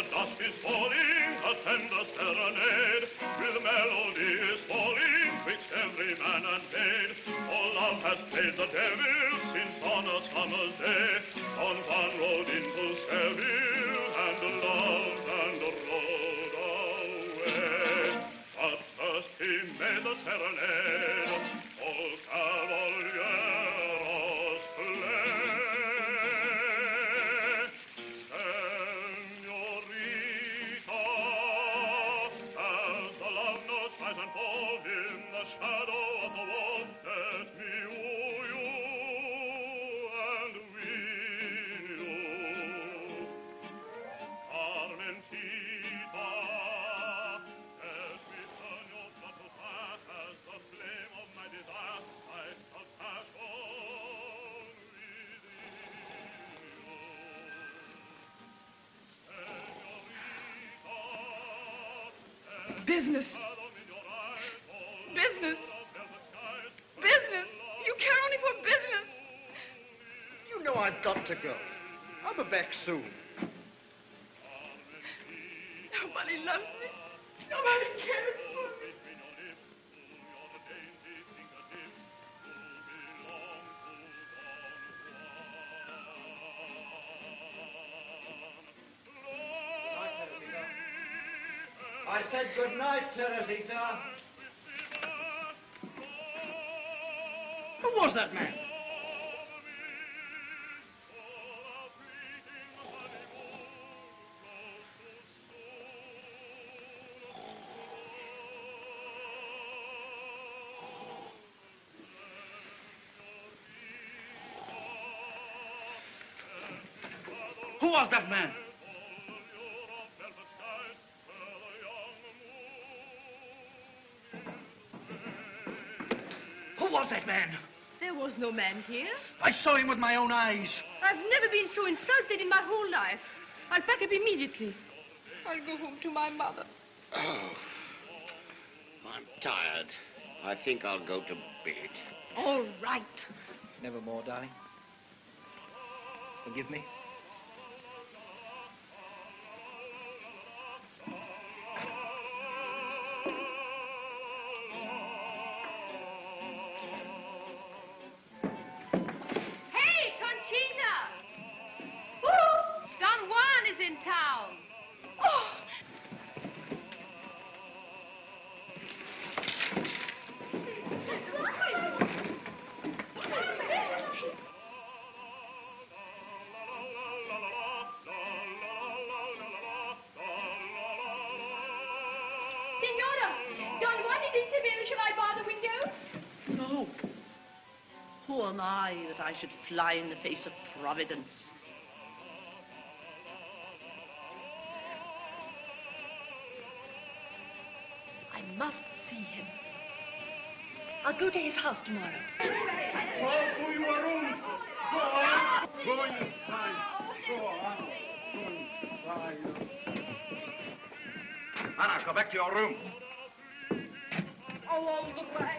the dusk is falling, a tender serenade, with melody is falling, twixt every man and maid. For love has played the devil since on a summer's day, Don Juan rode into Seville, and loved and rode away. But first he made the serenade, all cavalieros play. Senorita, as the love notes rise and fall in the shadow of the wall, let me woo you and win you. Carmentita, let me turn your blood to fire as the flame of my desire lights a passion within you. Business. Business. Business. You care only for business. You know I've got to go. I'll be back soon. Nobody loves me. Nobody cares for me. I said good night, Teresita. Who was that man? Who was that man? Who was that man? There was no man here. I saw him with my own eyes. I've never been so insulted in my whole life. I'll pack up immediately. I'll go home to my mother. Oh, I'm tired. I think I'll go to bed. All right. Never more, darling. Forgive me. Hey, Conchita! Woo! Don Juan is in town. Oh! Signora, Don Juan is in Seville. Shall I bar the windows? No. Who am I that I should fly in the face of Providence? I must see him. I'll go to his house tomorrow. Go to your room. Go on. Go inside. Go on. Go inside. Anna, go back to your room. Oh, all the way.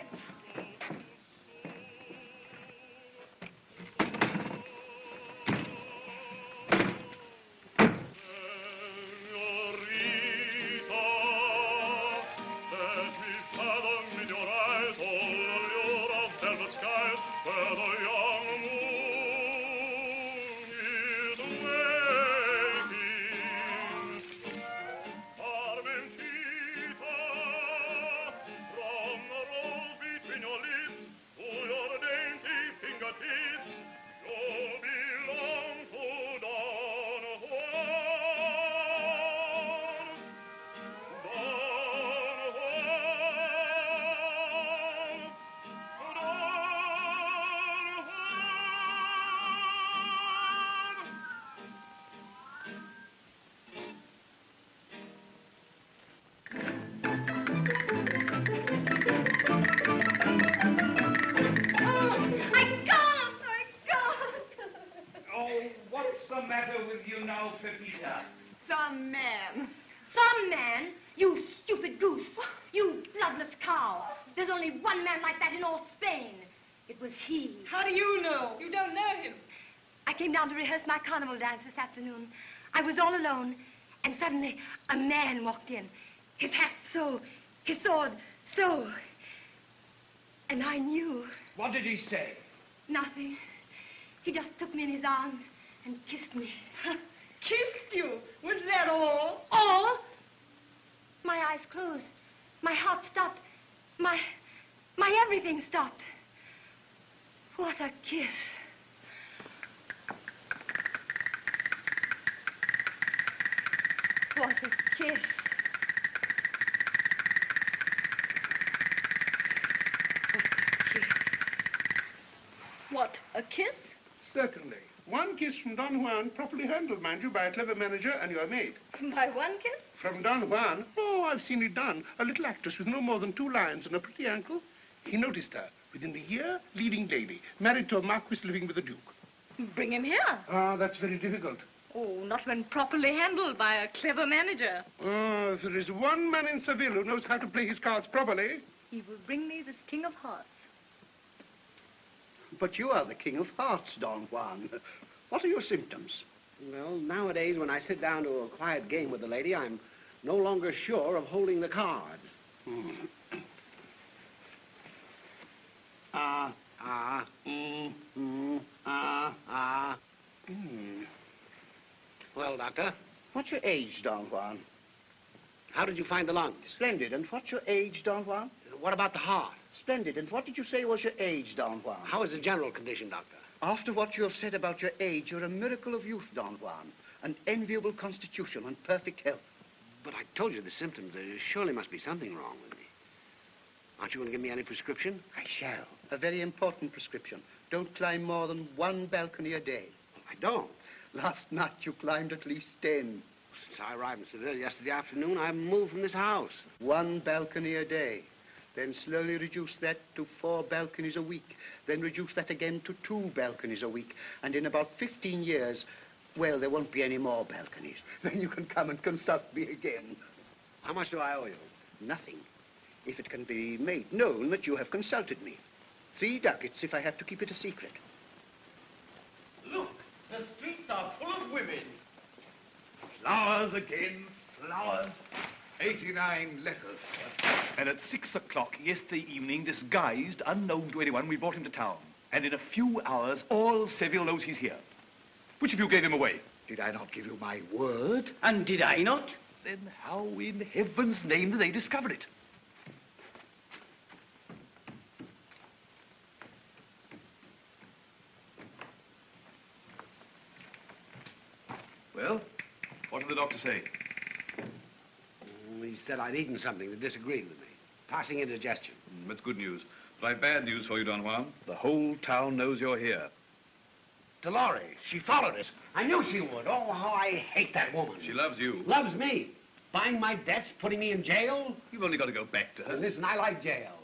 Senorita, let me fathom in your eyes all the lure of velvet skies where the young moon is waking. Carmentita, from the rose between your lips to your dainty fingertips, you belong to Don Juan. Don Juan. Don Juan. Oh, what's the matter with you now, Pepita? Some man. Some man? You stupid goose. You bloodless cow. There's only one man like that in all Spain. It was he. How do you know? You don't know him. I came down to rehearse my carnival dance this afternoon. I was all alone, And suddenly a man walked in. His hat so, his sword so. And I knew. What did he say? Nothing. He just took me in his arms and kissed me. Kissed you? Was that all? All? My eyes closed. My heart stopped. My everything stopped. What a kiss. What a kiss. What, a kiss? Certainly. One kiss from Don Juan, properly handled, mind you, by a clever manager and your maid. By one kiss? From Don Juan? Oh, I've seen it done. A little actress with no more than 2 lines and a pretty ankle. He noticed her. Within the year, leading lady. Married to a marquis living with a duke. Bring him here. Ah, that's very difficult. Oh, not when properly handled by a clever manager. Oh, if there is one man in Seville who knows how to play his cards properly. He will bring me this King of Hearts. But you are the King of Hearts, Don Juan. What are your symptoms? Well, nowadays, when I sit down to a quiet game with a lady, I'm no longer sure of holding the card. Well, Doctor? What's your age, Don Juan? How did you find the lungs? Splendid. And what's your age, Don Juan? What about the heart? Splendid. And what did you say was your age, Don Juan? How is the general condition, Doctor? After what you have said about your age, you're a miracle of youth, Don Juan. An enviable constitution and perfect health. But I told you the symptoms. There surely must be something wrong with me. Aren't you going to give me any prescription? I shall. A very important prescription. Don't climb more than 1 balcony a day. I don't. Last night you climbed at least 10. Since I arrived in Seville yesterday afternoon, I haven't moved from this house. 1 balcony a day. Then slowly reduce that to 4 balconies a week. Then reduce that again to 2 balconies a week. And in about 15 years, well, there won't be any more balconies. Then you can come and consult me again. How much do I owe you? Nothing. If it can be made known that you have consulted me. 3 ducats if I have to keep it a secret. Look, the streets are full of women. Flowers again, flowers. 89 letters. And at 6 o'clock yesterday evening, disguised, unknown to anyone, we brought him to town. And in a few hours, all Seville knows he's here. Which of you gave him away? Did I not give you my word? And did I not? Then how in heaven's name did they discover it? Well, what did the doctor say? He said I'd eaten something that disagreed with me. Passing indigestion. That's good news. But I've bad news for you, Don Juan. The whole town knows you're here. Dolores, she followed us. I knew she would. Oh, how I hate that woman. She loves you. Loves me. Buying my debts, putting me in jail. You've only got to go back to her. Listen, I like jails.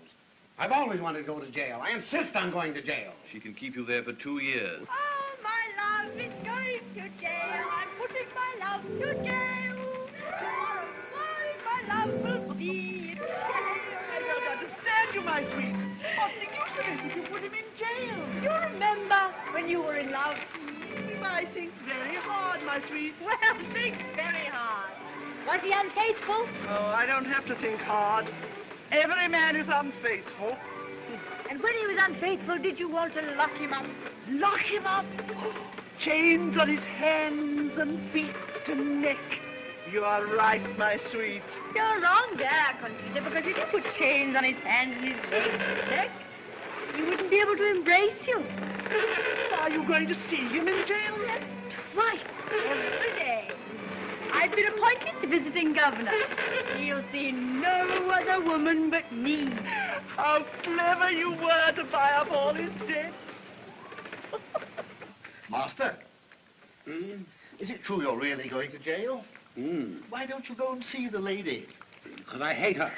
I've always wanted to go to jail. I insist on going to jail. She can keep you there for 2 years. Oh, my love is going to jail. I'm putting my love to jail. Tomorrow morning, my love will be in jail. I don't understand you, my sweet. What's the use of it if you put him in jail? You remember when you were in love? I think very hard, my sweet. Well, think very hard. Was he unfaithful? Oh, I don't have to think hard. Every man is unfaithful. And when he was unfaithful, did you want to lock him up? Lock him up. Chains on his hands and feet and neck. You are right, my sweet. You're wrong there, Conchita, because if you put chains on his hands and his neck, he wouldn't be able to embrace you. Are you going to see him in jail? Yes, twice, every day. I've been appointed the visiting governor. He'll see no other woman but me. How clever you were to buy up all his debts. Master? Is it true you're really going to jail? Why don't you go and see the lady? Because I hate her.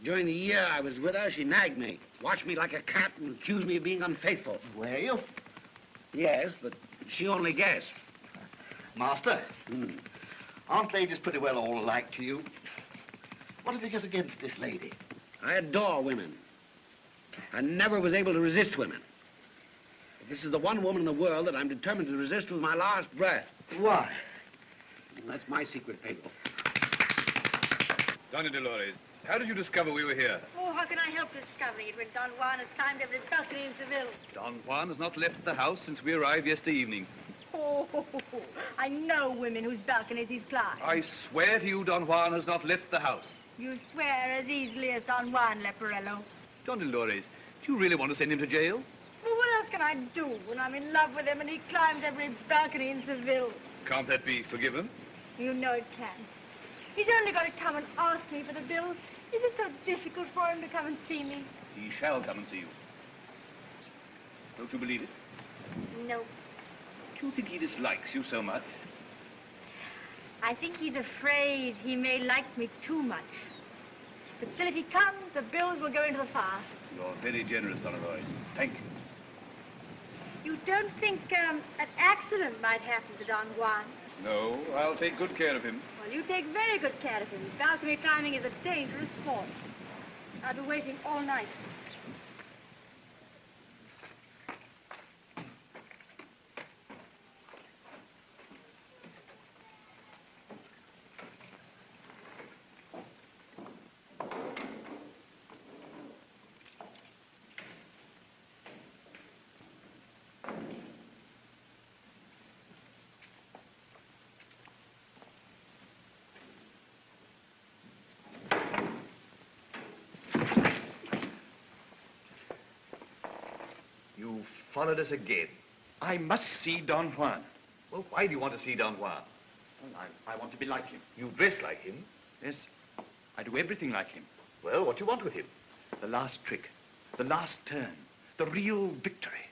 During the year I was with her, she nagged me, watched me like a cat, and accused me of being unfaithful. Were you? Yes, but she only guessed. Master? Aren't ladies pretty well all alike to you? What have you got against this lady? I adore women. I never was able to resist women. But this is the one woman in the world that I'm determined to resist with my last breath. Why? That's my secret paper. Doña Dolores, how did you discover we were here? Oh, how can I help discovering it when Don Juan has climbed every balcony in Seville? Don Juan has not left the house since we arrived yesterday evening. Oh, I know women whose balconies he's climbed. I swear to you, Don Juan has not left the house. You swear as easily as Don Juan, Leporello. Doña Dolores, do you really want to send him to jail? Well, what else can I do when I'm in love with him and he climbs every balcony in Seville? Can't that be forgiven? You know it can. He's only got to come and ask me for the bill. Is it so difficult for him to come and see me? He shall come and see you. Don't you believe it? No. Do you think he dislikes you so much? I think he's afraid he may like me too much. But still, if he comes, the bills will go into the fire. You're very generous, Doña Dolores. Thank you. You don't think an accident might happen to Don Juan? No, I'll take good care of him. Well, you take very good care of him. Balcony climbing is a dangerous sport. I'll be waiting all night. You followed us again. I must see Don Juan. Well, why do you want to see Don Juan? Well, I want to be like him. You dress like him? Yes, I do everything like him. Well, what do you want with him? The last trick, the last turn, the real victory,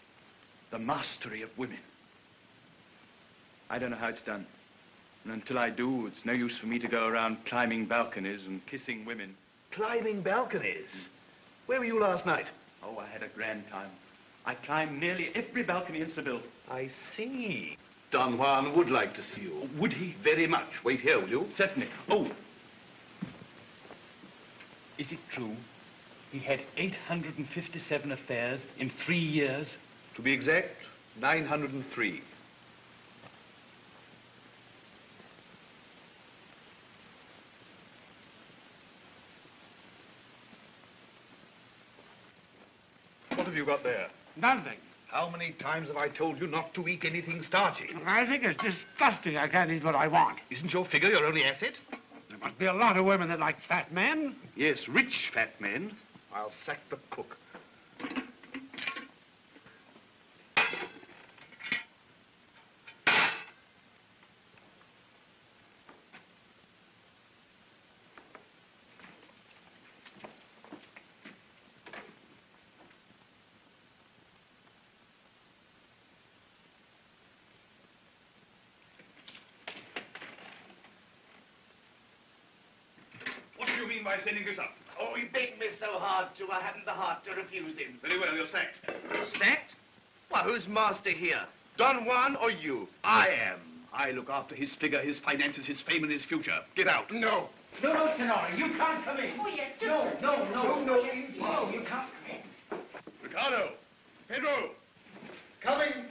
the mastery of women. I don't know how it's done. And until I do, it's no use for me to go around climbing balconies and kissing women. Climbing balconies? Where were you last night? Oh, I had a grand time. I climbed nearly every balcony in Seville. I see. Don Juan would like to see you. Would he? Very much. Wait here, will you? Certainly. Oh. Is it true he had 857 affairs in 3 years? To be exact, 903. What have you got there? Nothing. How many times have I told you not to eat anything starchy? I think it's disgusting. I can't eat what I want. Isn't your figure your only asset? There must be a lot of women that like fat men. Yes, rich fat men. I'll sack the cook. What do you mean by sending this up? Oh, he begged me so hard to, I hadn't the heart to refuse him. Very well, you're sacked. Sacked? Why, who's master here? Don Juan or you? I am. I look after his figure, his finances, his fame, and his future. Get out. No. No, Senora, you can't come in. Oh, yes, just... No, you can't come in. Ricardo. Pedro. Coming.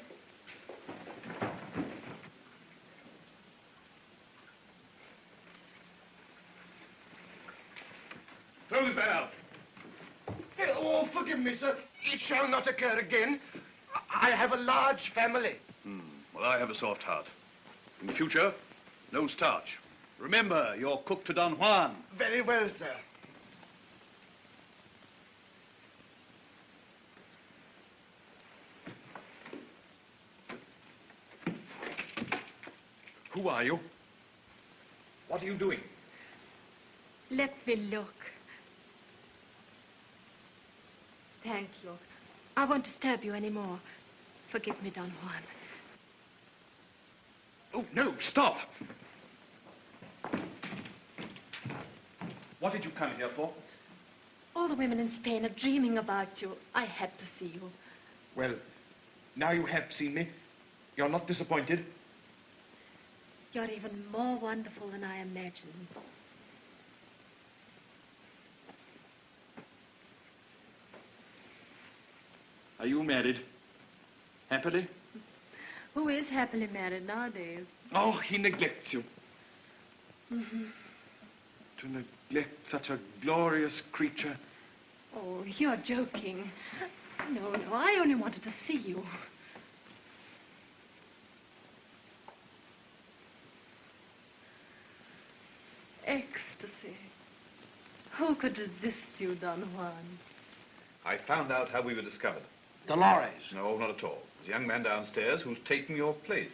Throw this man out. Oh, forgive me, sir. It shall not occur again. I have a large family. Well, I have a soft heart. In the future, no starch. Remember, you're cook to Don Juan. Very well, sir. Who are you? What are you doing? Let me look. Thank you. I won't disturb you anymore. Forgive me, Don Juan. Oh, no, stop. What did you come here for? All the women in Spain are dreaming about you. I had to see you. Well, now you have seen me. You're not disappointed? You're even more wonderful than I imagined. Are you married? Happily? Who is happily married nowadays? Oh, he neglects you. Mm-hmm. To neglect such a glorious creature. Oh, you're joking. No, I only wanted to see you. Ecstasy. Who could resist you, Don Juan? I found out how we were discovered. Dolores. No, not at all. There's a young man downstairs who's taking your place.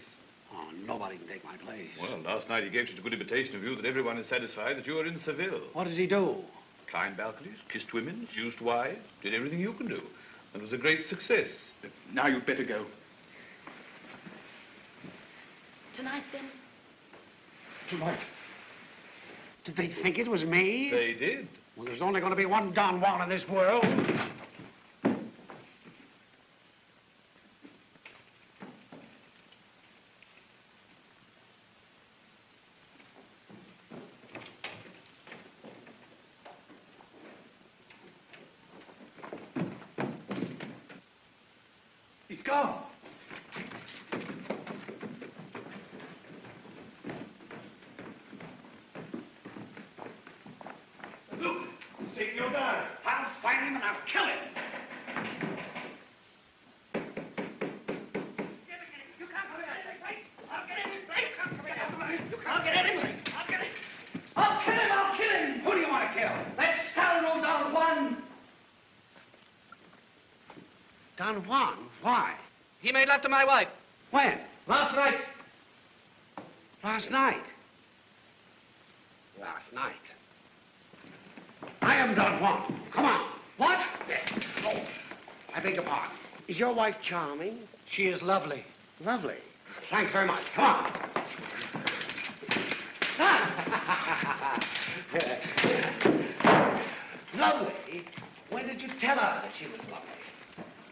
Oh, nobody can take my place. Well, last night he gave such a good imitation of you that everyone is satisfied that you are in Seville. What does he do? Climbed balconies, kissed women, seduced wives, did everything you can do. And was a great success. But now you'd better go. Tonight, then? Tonight. Did they think it was me? They did. Well, there's only going to be one Don Juan in this world. He's gone. Look, he's taking your guy. I'll find him and I'll kill him. You can't come in this place. I'll get in this place. I'll get in. I'll kill him. I'll kill him. Who do you want to kill? That scoundrel Don Juan. Don Juan? Why? He made love to my wife. When? Last night. Last night. Last night. I am Don Juan. Come on. What? Oh, I beg your pardon. Is your wife charming? She is lovely. Lovely. Thanks very much. Come on. Lovely? When did you tell her that she was lovely?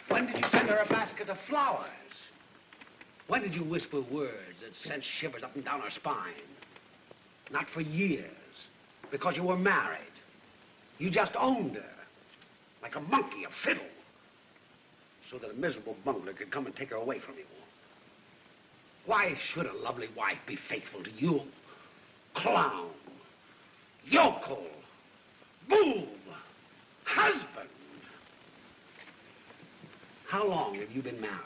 When did you send her a basket of flowers? When did you whisper words that sent shivers up and down her spine? Not for years, because you were married. You just owned her, like a monkey, a fiddle, so that a miserable bungler could come and take her away from you. Why should a lovely wife be faithful to you? Clown, yokel, boob, husband. How long have you been married?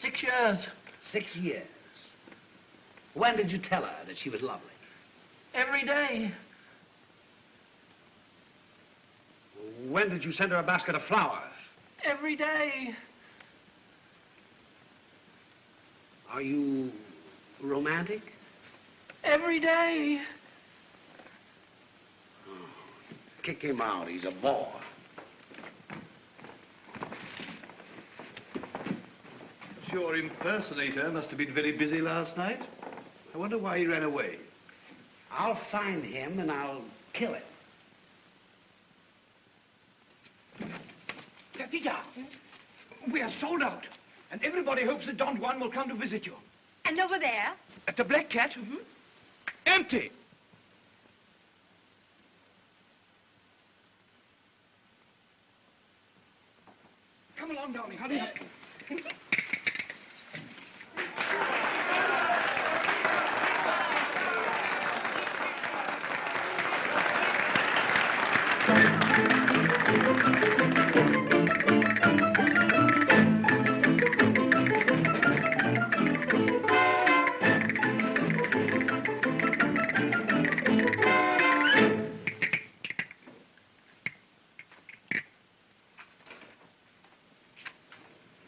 6 years. 6 years. When did you tell her that she was lovely? Every day. When did you send her a basket of flowers? Every day. Are you romantic? Every day. Oh, kick him out. He's a bore. Your impersonator must have been very busy last night. I wonder why he ran away. I'll find him and I'll kill him. Pepita, we are sold out. And everybody hopes that Don Juan will come to visit you. And over there? At the Black Cat? Empty. Come along, darling. Hurry up.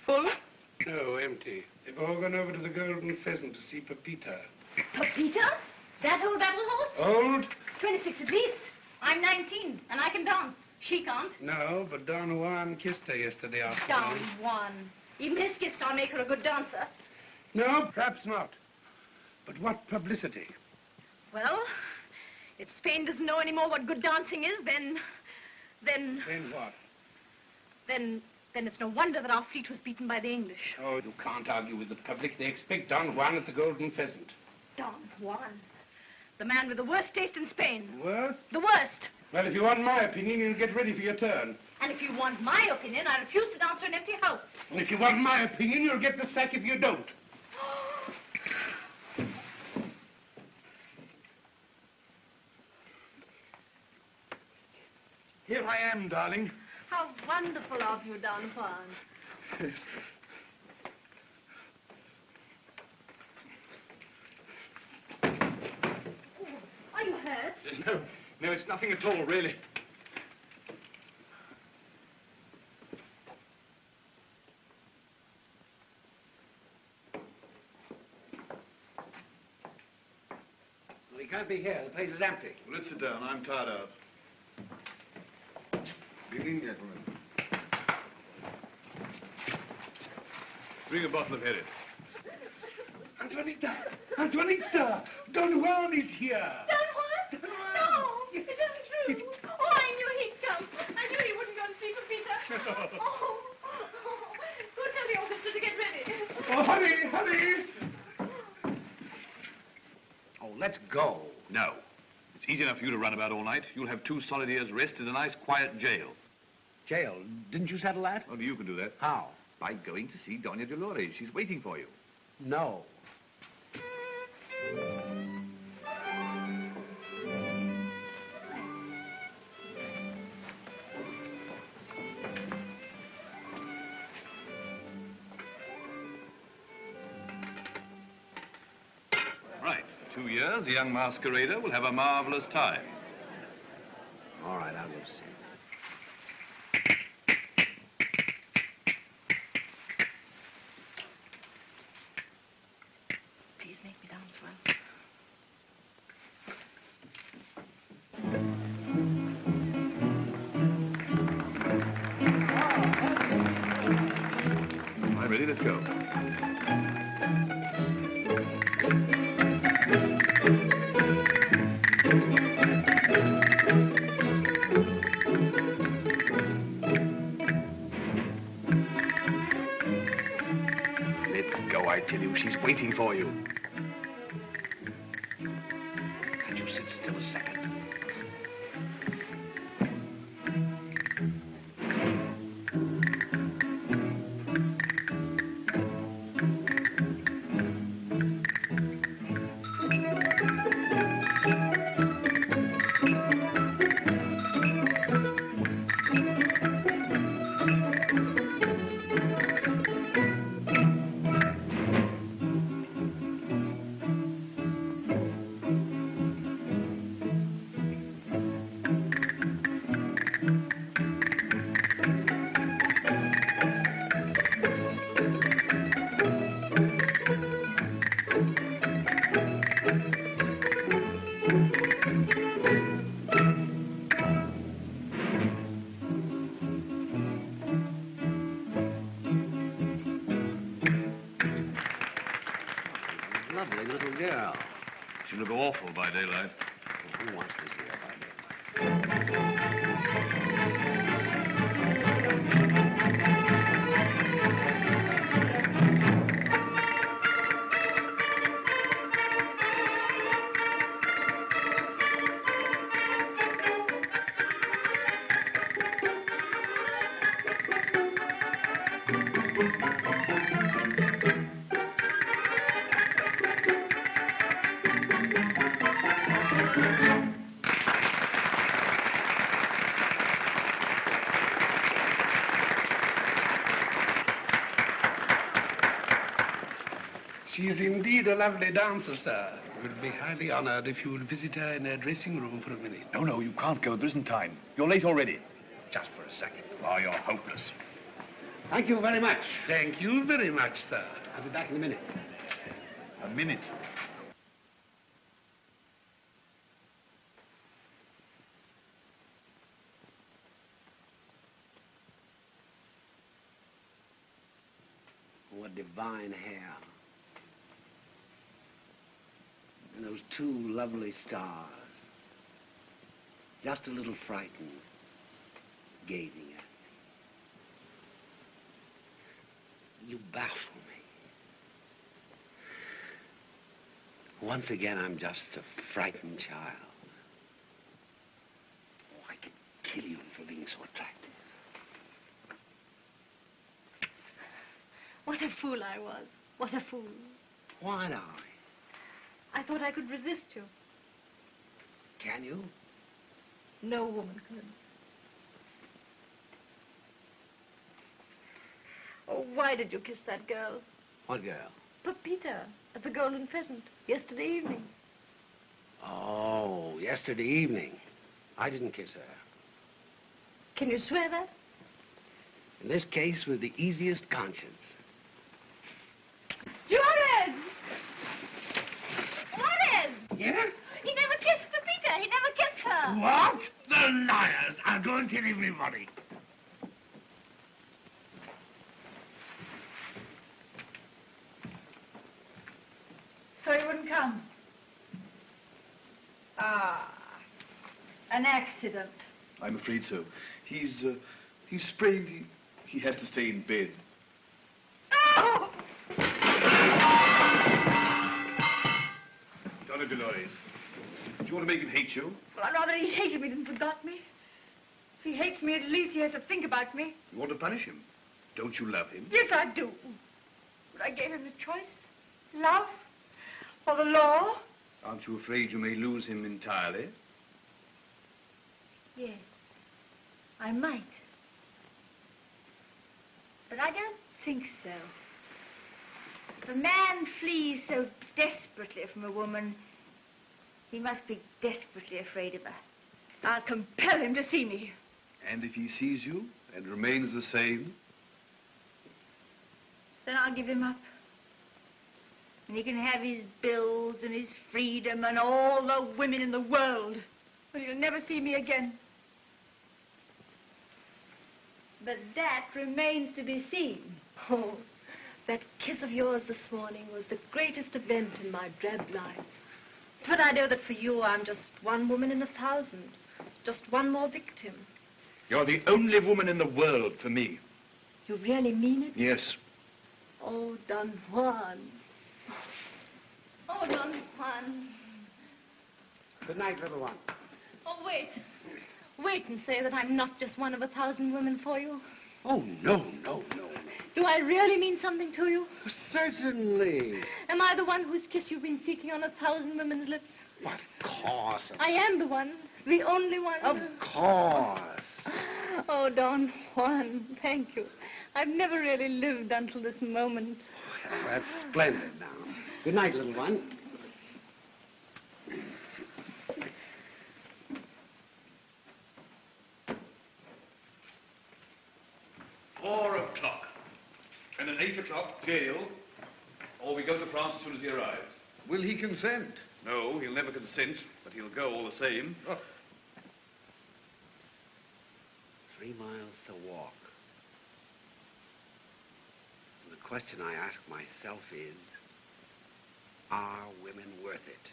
Full? No, empty. They've all gone over to the Golden Pheasant to see Pepita. Pepita? That old battle horse? Old? 26 at least. I'm 19, and I can dance. She can't. No, but Don Juan kissed her yesterday Don afternoon. Juan. Even his kiss can't make her a good dancer. No, perhaps not. But what publicity? Well, if Spain doesn't know anymore what good dancing is, then Then what? then it's no wonder that our fleet was beaten by the English. Oh, you can't argue with the public. They expect Don Juan at the Golden Pheasant. Don Juan. The man with the worst taste in Spain. Worse? The worst. Well, if you want my opinion, you'll get ready for your turn. And if you want my opinion, I refuse to dance to an empty house. And if you want my opinion, you'll get the sack if you don't. here I am, darling. How wonderful of you, Don Juan. Yes. Are you hurt? No, it's nothing at all, really. Well, he can't be here. The place is empty. Well, let's sit down. I'm tired out. Good evening, gentlemen. Bring a bottle of Herod. Antonita! Antonita! Don Juan is here! Don Juan? No, it isn't true. Oh, I knew he'd come. I knew he wouldn't go to see Pepita. Oh, go tell the orchestra to get ready. Oh, hurry, hurry! Oh, let's go. No. It's easy enough for you to run about all night. You'll have 2 solid years' rest in a nice, quiet jail. Jail? Didn't you settle that? Only you can do that. How? By going to see Doña Dolores. She's waiting for you. No. Right. 2 years, the young masquerader will have a marvelous time. All right, I'll go see. Please make me dance well. All right, ready? Let's go. Let's go, I tell you. She's waiting for you. Can't you sit still a second? Lovely little girl. She'll look awful by daylight. Well, who wants to see her by day? She is indeed a lovely dancer, sir. We'll be highly honored if you will visit her in her dressing room for a minute. No, you can't go. There isn't time. You're late already. Just for a second. Oh, you're hopeless. Thank you very much. Thank you very much, sir. I'll be back in a minute. A minute. What divine hair. And those 2 lovely stars. Just a little frightened, gazing at me. You baffle me. Once again, I'm just a frightened child. Oh, I could kill you for being so attractive. What a fool I was. What a fool. Why, darling? I thought I could resist you. Can you? No woman could. Oh, why did you kiss that girl? What girl? Pepita, at the Golden Pheasant, yesterday evening. Oh, yesterday evening. I didn't kiss her. Can you swear that? In this case, with the easiest conscience. Juarez! Juarez! Yes? He never kissed Pepita. He never kissed her. What? The liars! I'll go and tell everybody. So he wouldn't come? Ah, an accident. I'm afraid so. He's sprained. He has to stay in bed. Oh! Doña Dolores, do you want to make him hate you? Well, I'd rather he hated me than forgot me. If he hates me, at least he has to think about me. You want to punish him? Don't you love him? Yes, I do. But I gave him the choice. Love or the law. Aren't you afraid you may lose him entirely? Yes, I might. But I don't think so. If a man flees so desperately from a woman, he must be desperately afraid of her. I'll compel him to see me. And if he sees you and remains the same? Then I'll give him up. And he can have his bills and his freedom and all the women in the world. But he'll never see me again. But that remains to be seen. Oh, that kiss of yours this morning was the greatest event in my drab life. But I know that for you, I'm just one woman in 1,000. Just one more victim. You're the only woman in the world for me. You really mean it? Yes. Oh, Don Juan. Oh, Don Juan. Good night, little one. Oh, wait. Wait and say that I'm not just one of 1,000 women for you. Oh, no, no, no. Do I really mean something to you? Certainly. Am I the one whose kiss you've been seeking on 1,000 women's lips? Of course. I am the one. The only one. Of course. Oh, Don Juan, thank you. I've never really lived until this moment. Well, that's splendid now. Good night, little one. 4 o'clock. And at 8 o'clock, jail, or we go to France as soon as he arrives. Will he consent? No, he'll never consent, but he'll go all the same. Oh. 3 miles to walk. And the question I ask myself is, are women worth it?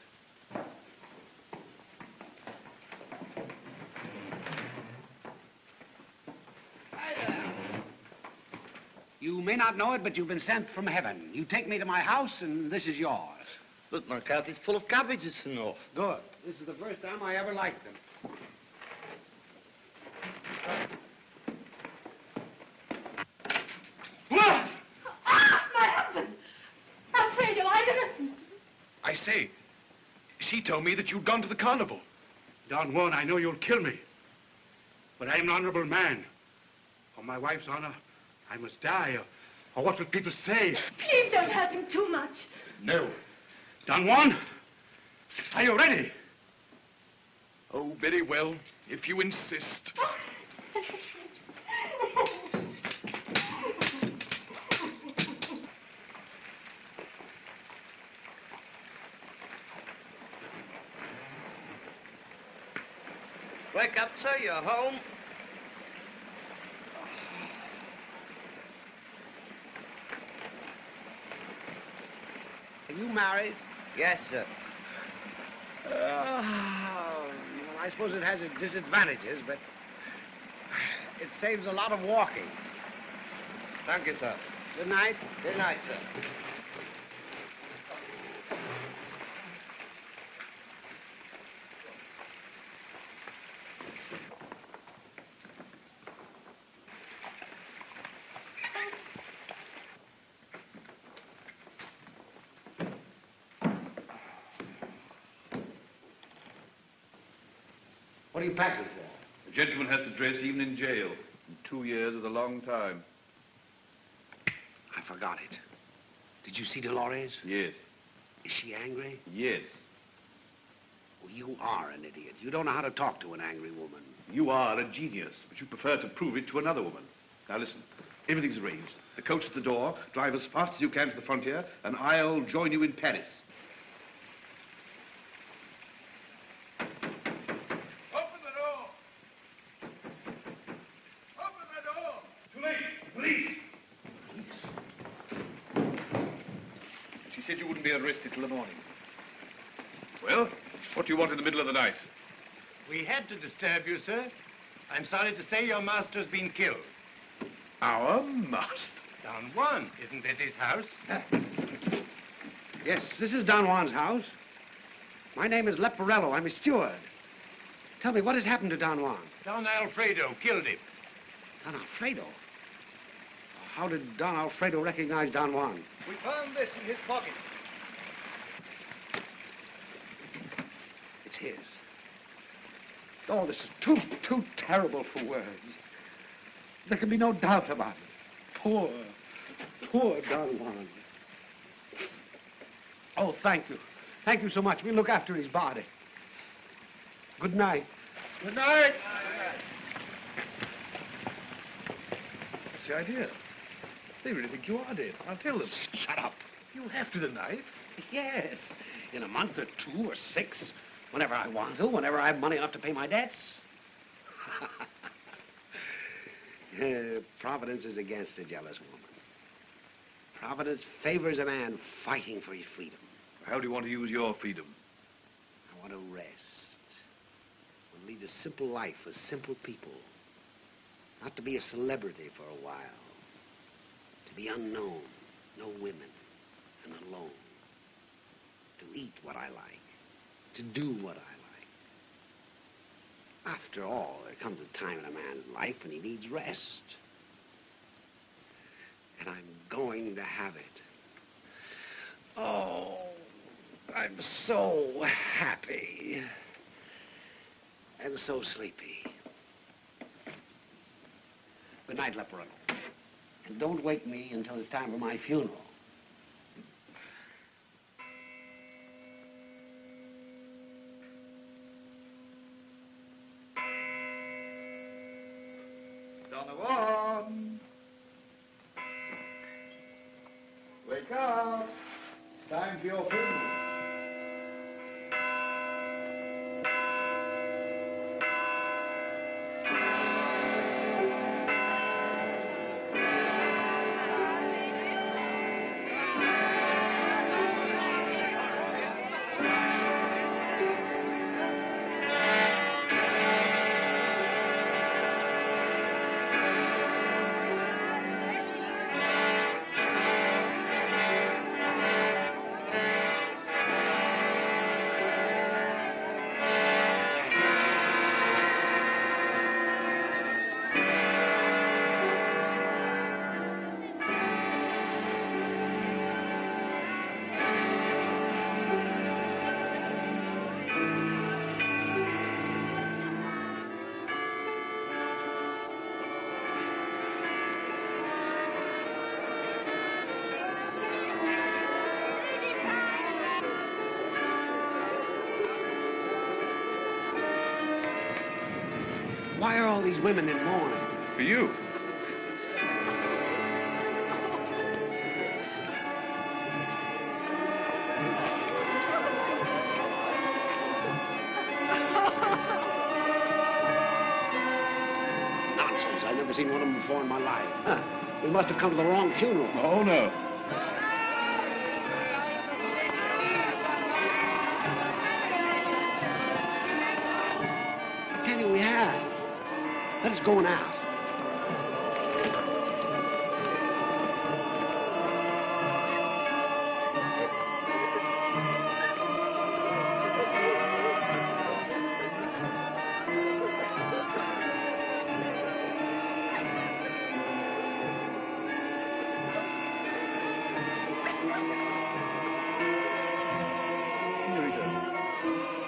Hi there. You may not know it, but you've been sent from heaven. You take me to my house, and this is yours. But my cart is full of cabbages enough. Good. This is the first time I ever liked them. What? Ah, my husband! Alfredo, I'm innocent. I say, she told me that you'd gone to the carnival. Don Juan, I know you'll kill me. But I'm an honorable man. For my wife's honor, I must die. Or what will people say? Please don't hurt him too much. No. Don Juan, are you ready? Oh, very well, if you insist. Wake up, sir. You're home. Are you married? Yes, sir. Well, I suppose it has its disadvantages, but it saves a lot of walking. Thank you, sir. Good night. Good night, sir. What are you packing for? A gentleman has to dress even in jail. And 2 years is a long time. forgot it. Did you see Dolores? Yes. Is she angry? Yes. Well, you are an idiot. You don't know how to talk to an angry woman. You are a genius, but you prefer to prove it to another woman. Now listen, everything's arranged. The coach at the door, drive as fast as you can to the frontier, and I'll join you in Paris. Open the door! Open the door! Too late! Police! She said you wouldn't be arrested till the morning. Well, what do you want in the middle of the night? We had to disturb you, sir. I'm sorry to say your master's been killed. Our master? Don Juan, isn't this his house? Yes, this is Don Juan's house. My name is Leporello. I'm his steward. Tell me, what has happened to Don Juan? Don Alfredo killed him. Don Alfredo? How did Don Alfredo recognize Don Juan? We found this in his pocket. It's his. Oh, this is too terrible for words. There can be no doubt about it. Poor Don Juan. Oh, thank you. Thank you so much. We'll look after his body. Good night. Good night. What's the idea? They really think you are dead. I'll tell them. Shut up. You have to deny it. Yes. In a month or 2 or 6, whenever I want to, whenever I have money enough to pay my debts. Providence is against a jealous woman. Providence favors a man fighting for his freedom. How do you want to use your freedom? I want to rest. I want to lead a simple life with simple people. Not to be a celebrity for a while. To be unknown, no women, and alone. To eat what I like. To do what I like. After all, there comes a time in a man's life when he needs rest. And I'm going to have it. Oh, I'm so happy. And so sleepy. Good night, Leporello. And don't wake me until it's time for my funeral. Don Juan! Wake up! It's time for your funeral. Why are all these women in mourning? For you. Nonsense. I've never seen one of them before in my life. Huh. We must have come to the wrong funeral. Oh, no. I tell you, we have. Let us go and ask.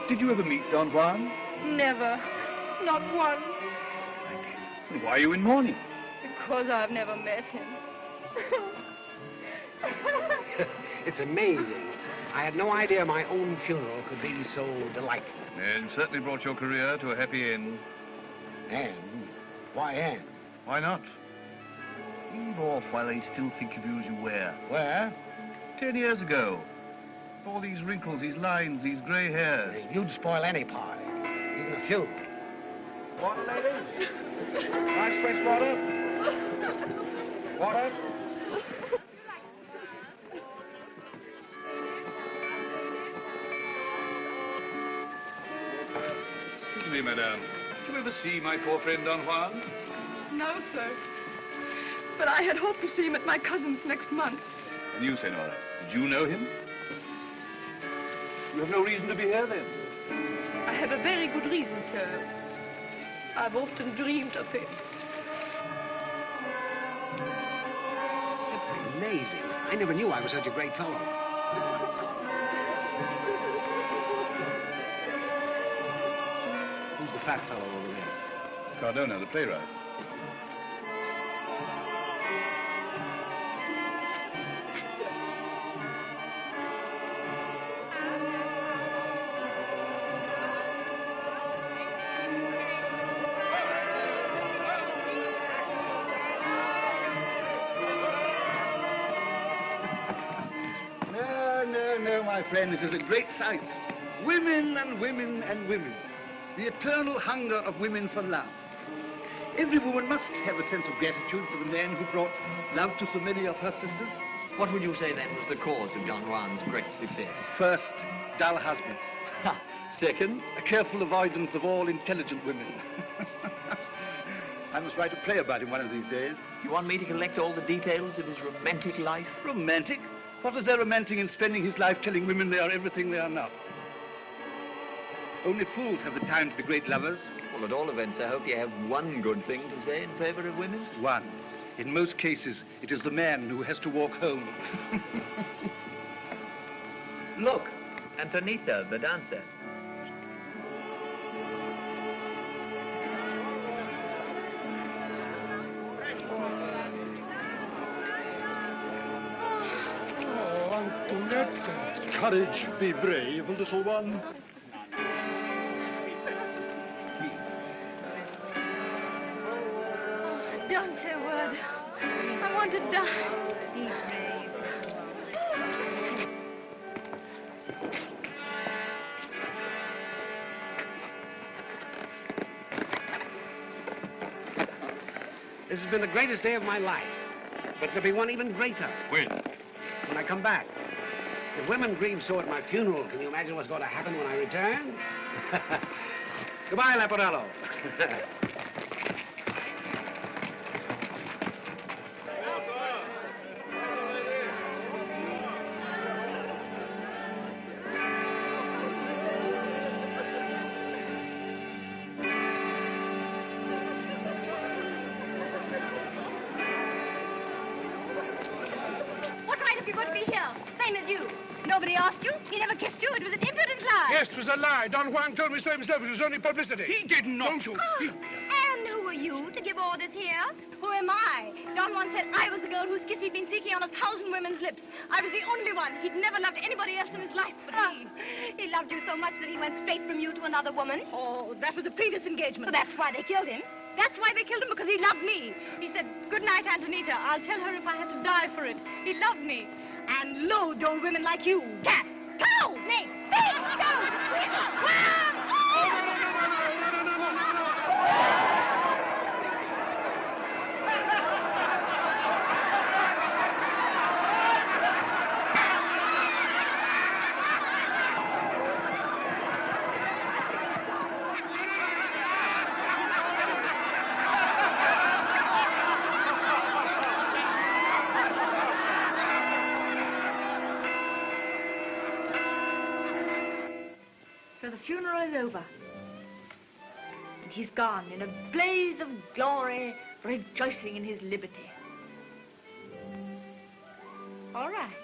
Did you ever meet Don Juan? Never. Not once. Then why are you in mourning? Because I've never met him. It's amazing. I had no idea my own funeral could be so delightful. And certainly brought your career to a happy end. End? Why end? Why not? Leave off while they still think of you as you were. Where? 10 years ago. All these wrinkles, these lines, these grey hairs. You'd spoil any party, even a funeral. Water, lady? Nice fresh water? Water? Excuse me, madame. Did you ever see my poor friend Don Juan? No, sir. But I had hoped to see him at my cousin's next month. And you, Senora, did you know him? You have no reason to be here, then? I have a very good reason, sir. I've often dreamed of him. Simply amazing. I never knew I was such a great fellow. Who's the fat fellow over there? Cardona, the playwright. No, my friend, it is a great sight. Women and women and women. The eternal hunger of women for love. Every woman must have a sense of gratitude for the man who brought love to so many of her sisters. What would you say, then, was the cause of Don Juan's great success? First, dull husbands. Second? A careful avoidance of all intelligent women. I must write a play about him one of these days. You want me to collect all the details of his romantic life? Romantic? What is there romantic in spending his life telling women they are everything they are not? Only fools have the time to be great lovers. Well, at all events, I hope you have one good thing to say in favor of women. One. In most cases, it is the man who has to walk home. Look, Antonita, the dancer. Courage, be brave, little one. Don't say a word. I want to die. Be brave. This has been the greatest day of my life. But there'll be one even greater. When? When I come back. If women grieve so at my funeral, can you imagine what's going to happen when I return? Goodbye, Leporello. What right have you got to be here? Same as you. Nobody asked you. He never kissed you. It was an impudent lie. Yes, it was a lie. Don Juan told me so himself. It was only publicity. He did not. Don't you? And who are you to give orders here? Who am I? Don Juan said I was the girl whose kiss he'd been seeking on 1,000 women's lips. I was the only one. He'd never loved anybody else in his life but me. He loved you so much that he went straight from you to another woman. Oh, that was a previous engagement. So that's why they killed him. That's why they killed him, because he loved me. He said, "Good night, Antonita. I'll tell her if I had to die for it." He loved me. And loads old women like you. Cat, cow, snake, pig, goat, weasel, worm. So the funeral is over. And he's gone in a blaze of glory, rejoicing in his liberty. All right.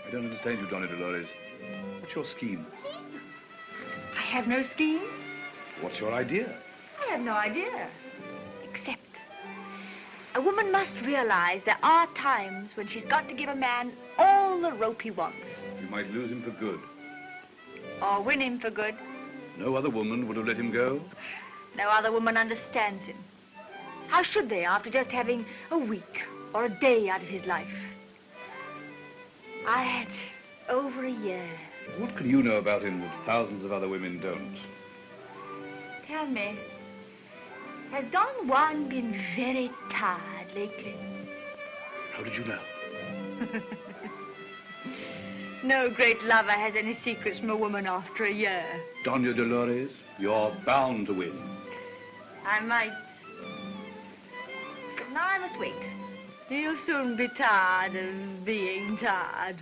I don't understand you, Doña Dolores. What's your scheme? I have no scheme. What's your idea? I have no idea. Except A woman must realize there are times when she's got to give a man all the rope he wants. You might lose him for good. Or win him for good. No other woman would have let him go. No other woman understands him. How should they after just having a week or a day out of his life? I had over a year. What can you know about him that thousands of other women don't? Tell me, has Don Juan been very tired lately? How did you know? No great lover has any secrets from a woman after a year. Doña Dolores, you're bound to win. I might. But now I must wait. He'll soon be tired of being tired.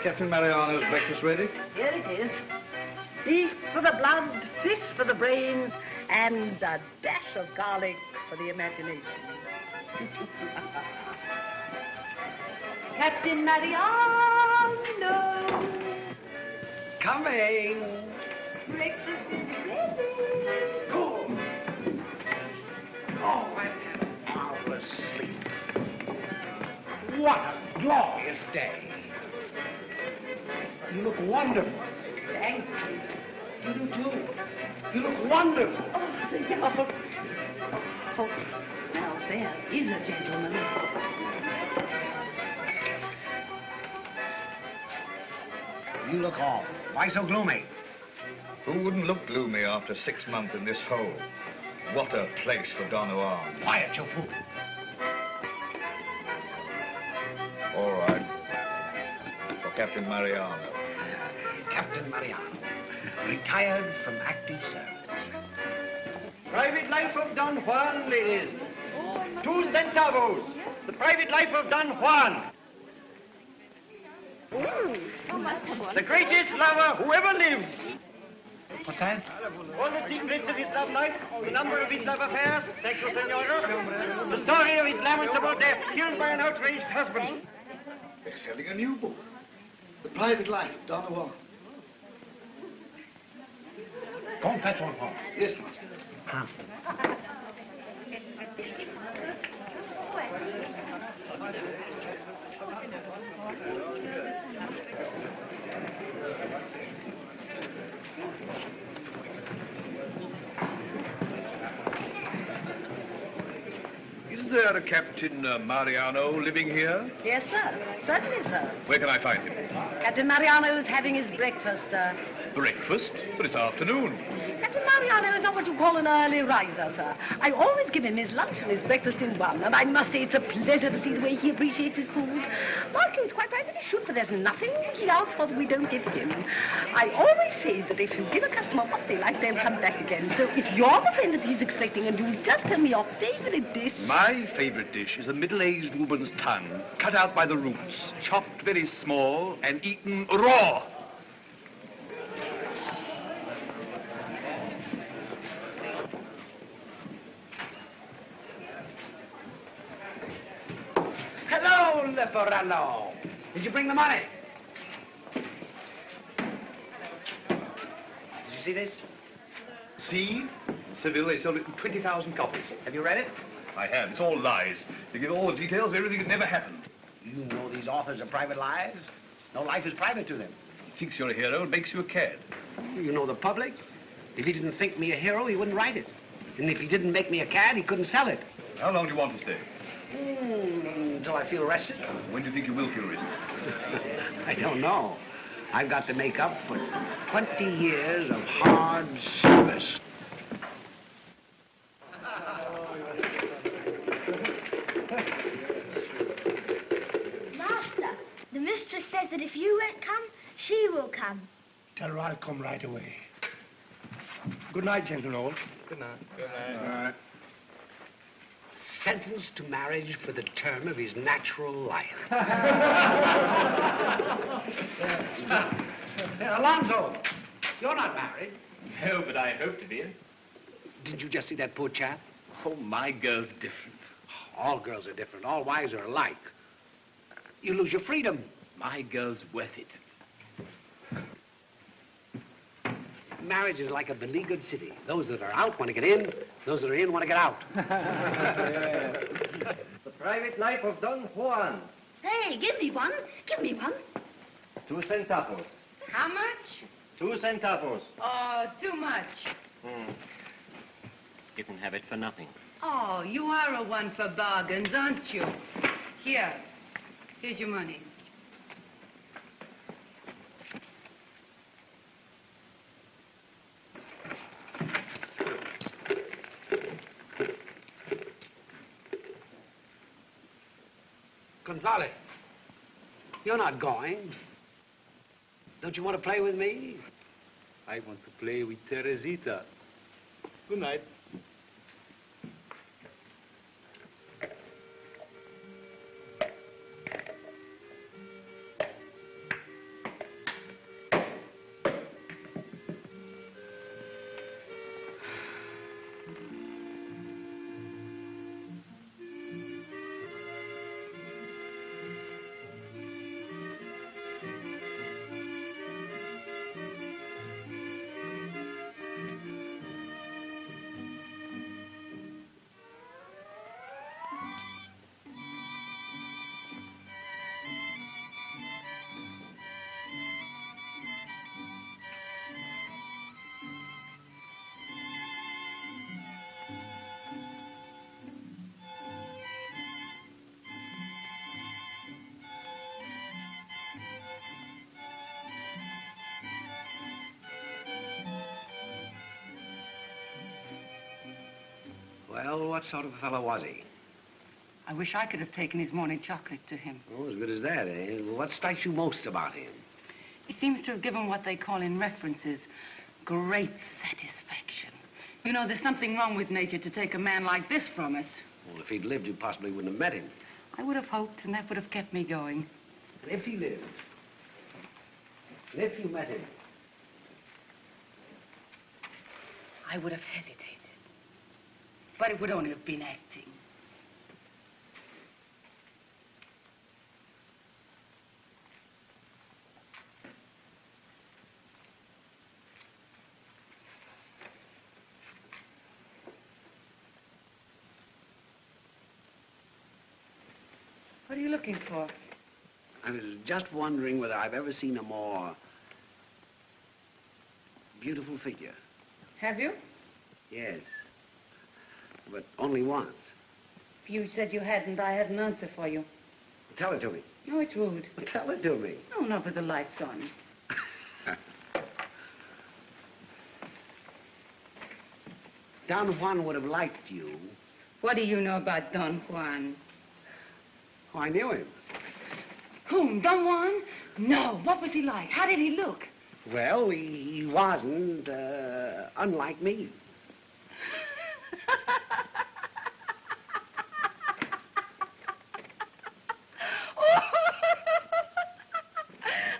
Captain Mariano's breakfast ready? Here it is. Beef for the blood, fish for the brain, and a dash of garlic for the imagination. Captain Mariano! Coming! Breakfast is ready. Good. Oh, I've had a marvelous sleep. What a glorious day. You look wonderful. Thank you. You do too. You look wonderful. Oh, senor. Oh, now there is a gentleman. You look all. Why so gloomy? Who wouldn't look gloomy after 6 months in this hole? What a place for Don Juan. Quiet, you fool. All right. For Captain Mariano. Captain Mariano, retired from active service. Private life of Don Juan, ladies. 2 centavos. The private life of Don Juan. The greatest lover who ever lived. What's that? All the secrets of his love life, the number of his love affairs, thank you, senora. The story of his lamentable death, killed by an outraged husband. They're selling a new book. The Private Life of Don Juan. Go and fetch one home. Yes, master. Huh. Is there a Captain Mariano living here? Yes, sir. Certainly, sir. Where can I find him? Captain Mariano is having his breakfast, sir. Breakfast? But it's afternoon. Captain Mariano is not what you call an early riser, sir. I always give him his lunch and his breakfast in one, and I must say it's a pleasure to see the way he appreciates his food. Mark, it's quite right that he should, for there's nothing he asks for that we don't give him. I always say that if you give a customer what they like, they'll come back again. So if you're the friend that he's expecting, and you just tell me your favorite dish... My favorite dish is a middle-aged woman's tongue, cut out by the roots, chopped very small, and eaten raw. Hello, Leporello. Did you bring the money? Did you see this? See? In Seville, they sold it in 20,000 copies. Have you read it? I have. It's all lies. They give all the details of everything that never happened. You know these authors are private lives. No life is private to them. He thinks you're a hero and makes you a cad. You know the public. If he didn't think me a hero, he wouldn't write it. And if he didn't make me a cad, he couldn't sell it. How long do you want to stay? Until I feel rested. When do you think you will feel rested? I don't know. I've got to make up for 20 years of hard service. Master, the mistress says that if you won't come, she will come. Tell her I'll come right away. Good night, gentlemen. Good night. Good night. Sentenced to marriage for the term of his natural life. Alonzo, you're not married. No, but I hope to be. Didn't you just see that poor chap? Oh, my girl's different. All girls are different. All wives are alike. You lose your freedom. My girl's worth it. Marriage is like a beleaguered city. Those that are out want to get in. Those that are in want to get out. The private life of Don Juan. Hey, give me one. Give me one. 2 centavos. How much? 2 centavos. Oh, too much. You can have it for nothing. Oh, you are a one for bargains, aren't you? Here. Here's your money. Gonzales, you're not going. Don't you want to play with me? I want to play with Teresita. Good night. Well, what sort of a fellow was he? I wish I could have taken his morning chocolate to him. Oh, as good as that, eh? What strikes you most about him? He seems to have given what they call in references great satisfaction. You know, there's something wrong with nature to take a man like this from us. Well, if he'd lived, you possibly wouldn't have met him. I would have hoped, and that would have kept me going. And if he lived, and if you met him, I would have hesitated. But it would only have been acting. What are you looking for? I was just wondering whether I've ever seen a more beautiful figure. Have you? Yes. But only once. If you said you hadn't, I had an answer for you. Tell it to me. No, it's rude. Tell it to me. No, not with the lights on. Don Juan would have liked you. What do you know about Don Juan? Oh, I knew him. Whom? Don Juan? No. What was he like? How did he look? Well, he wasn't unlike me.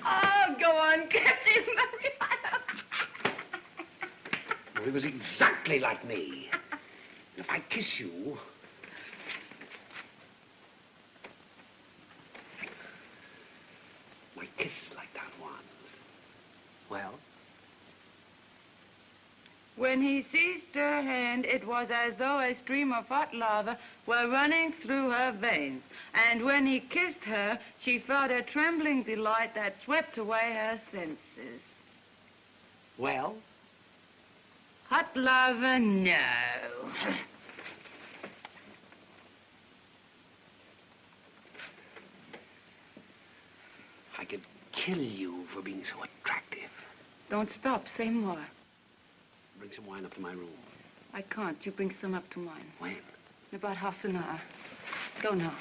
Oh, go on, Captain Mariano. Well, he was exactly like me. If I kiss you... My kiss is like Don Juan's. Well? When he seized her hand, it was as though a stream of hot lava were running through her veins. And when he kissed her, she felt a trembling delight that swept away her senses. Well? Hot lava, no. I could kill you for being so attractive. Don't stop. Say more. Bring some wine up to my room. I can't. You bring some up to mine. When? In about half an hour. Go now.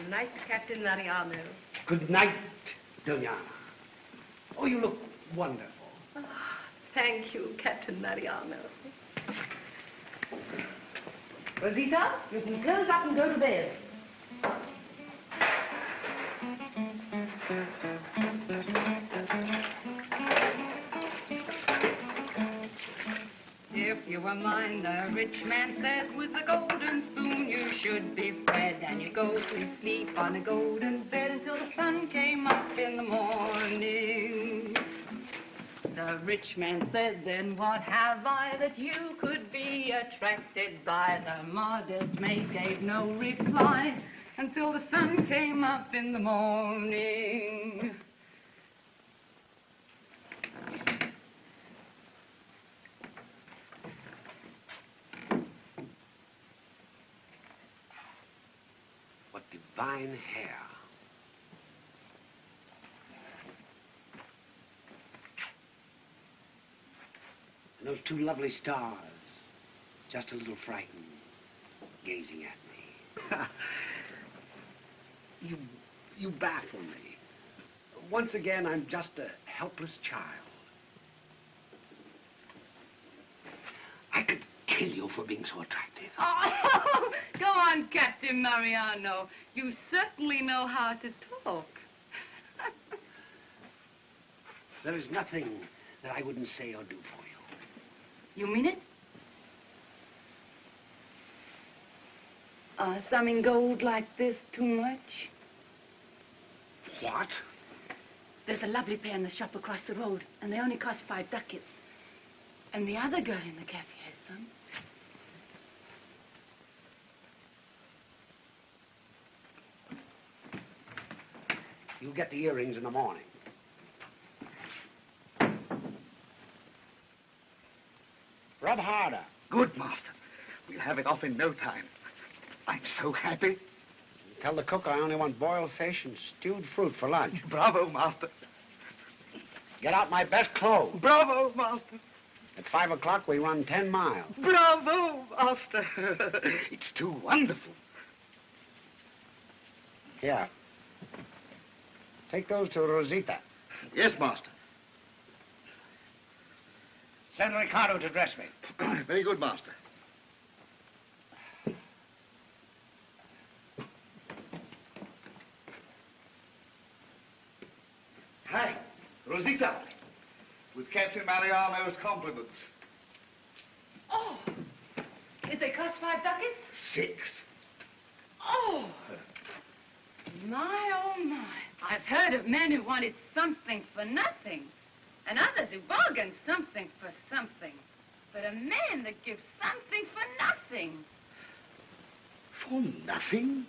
Good night, Captain Mariano. Good night, Doña. Oh, you look wonderful. Oh, thank you, Captain Mariano. Rosita, you can close up and go to bed. If you were mine, the rich man said, with a golden spoon you should be fed, and you go to sleep on a golden bed until the sun came up in the morning. The rich man said, then what have I that you could be attracted by? The modest maid gave no reply until the sun came up in the morning. What divine hair. And those two lovely stars, just a little frightened, gazing at me. You baffle me. Once again, I'm just a helpless child. I could kill you for being so attractive. Oh, go on, Captain Mariano. You certainly know how to talk. There is nothing that I wouldn't say or do for you. You mean it? Are some in gold like this too much? What? There's a lovely pair in the shop across the road, and they only cost 5 ducats. And the other girl in the cafe has some. You'll get the earrings in the morning. Rub harder. Good, Master. We'll have it off in no time. I'm so happy. Tell the cook I only want boiled fish and stewed fruit for lunch. Bravo, Master. Get out my best clothes. Bravo, Master. At 5 o'clock, we run 10 miles. Bravo, Master. It's too wonderful. Here. Take those to Rosita. Yes, Master. Send Ricardo to dress me. Very good, Master. Hi, Rosita. With Captain Mariano's compliments. Oh, did they cost 5 ducats? 6. Oh, my. I've heard of men who wanted something for nothing, and others who bargained something for something. But a man that gives something for nothing. For nothing?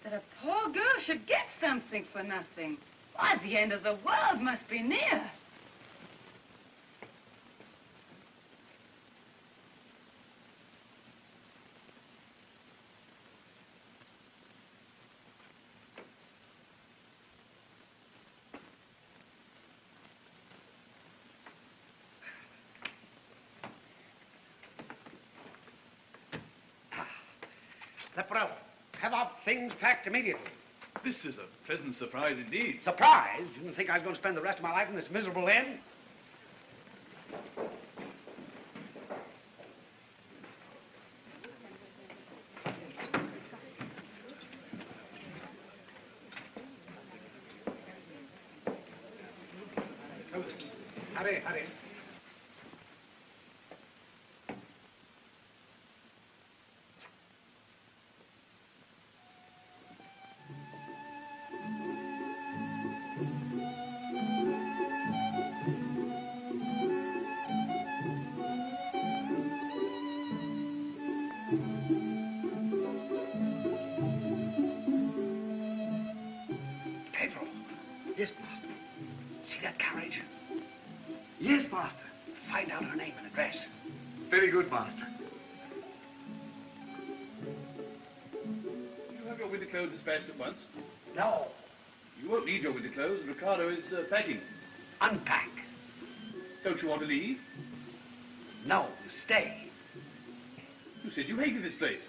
That a poor girl should get something for nothing. Why, the end of the world must be near. Leporello, have our things packed immediately. This is a pleasant surprise indeed. Surprise? You didn't think I was going to spend the rest of my life in this miserable inn? Hurry. Yes, Master. See that carriage? Yes, Master. Find out her name and address. Very good, Master. You have your winter clothes dispatched at once? No. You won't need your winter clothes. Ricardo is packing. Unpack. Don't you want to leave? No, stay. You said you hated this place.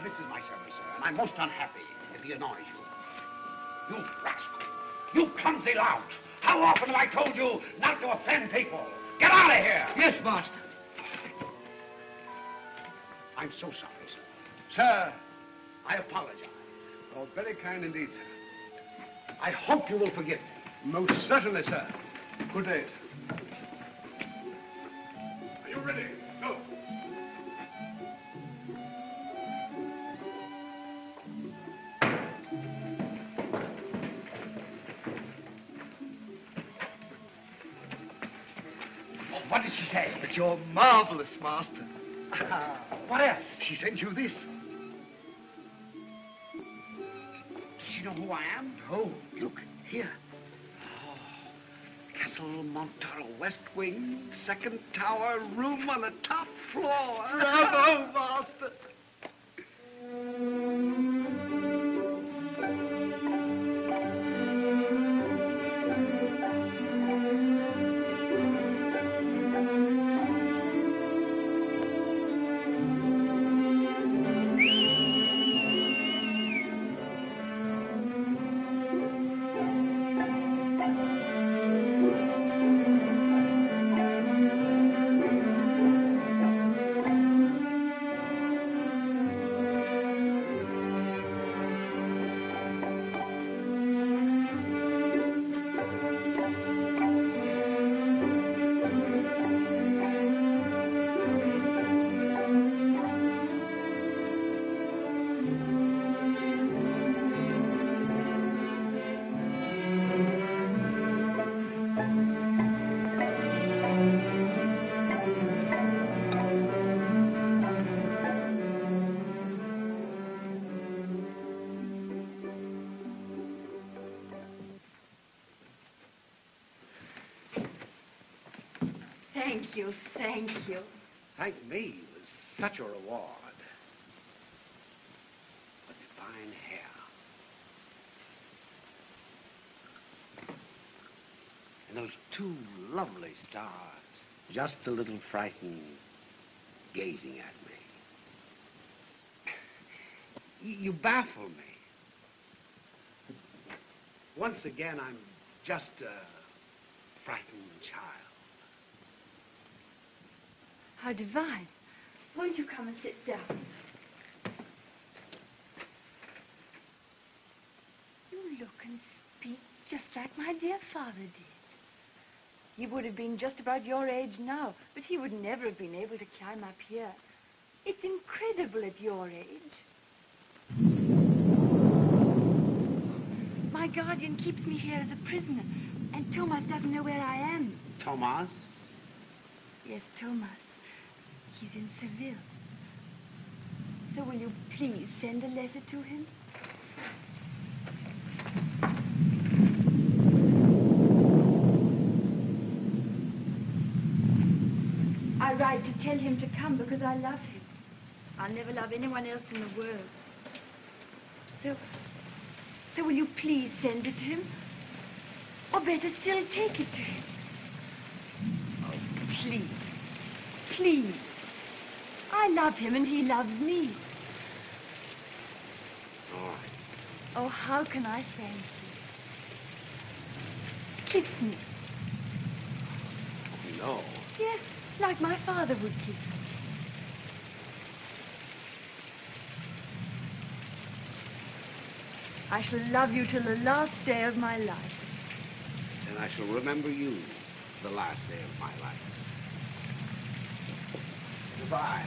This is my servant, sir, and I'm most unhappy if he annoys you. You rascal. You clumsy lout. How often have I told you not to offend people? Get out of here. Yes, master. I'm so sorry, sir. Sir, I apologize. Oh, very kind indeed, sir. I hope you will forgive me. Most certainly, sir. Good day. Are you ready? Go. What did she say? That you're marvelous, master. What else? She sent you this. Does she know who I am? No, look, here. Castle Montoro, West Wing, second tower, room on the top floor. Bravo, master. Thank you, thank you. Thank me was such a reward. What fine hair. And those two lovely stars. Just a little frightened, gazing at me. You baffle me. Once again, I'm just a frightened child. How divine. Won't you come and sit down? You look and speak just like my dear father did. He would have been just about your age now, but he would never have been able to climb up here. It's incredible at your age. My guardian keeps me here as a prisoner, and Thomas doesn't know where I am. Thomas? Yes, Thomas. He's in Seville. So will you please send a letter to him? I write to tell him to come because I love him. I'll never love anyone else in the world. So will you please send it to him? Or better still, take it to him. Oh, please. Please. I love him and he loves me. All right. Oh, how can I thank you? Kiss me. No. Yes, like my father would kiss me. I shall love you till the last day of my life. And I shall remember you the last day of my life. Goodbye.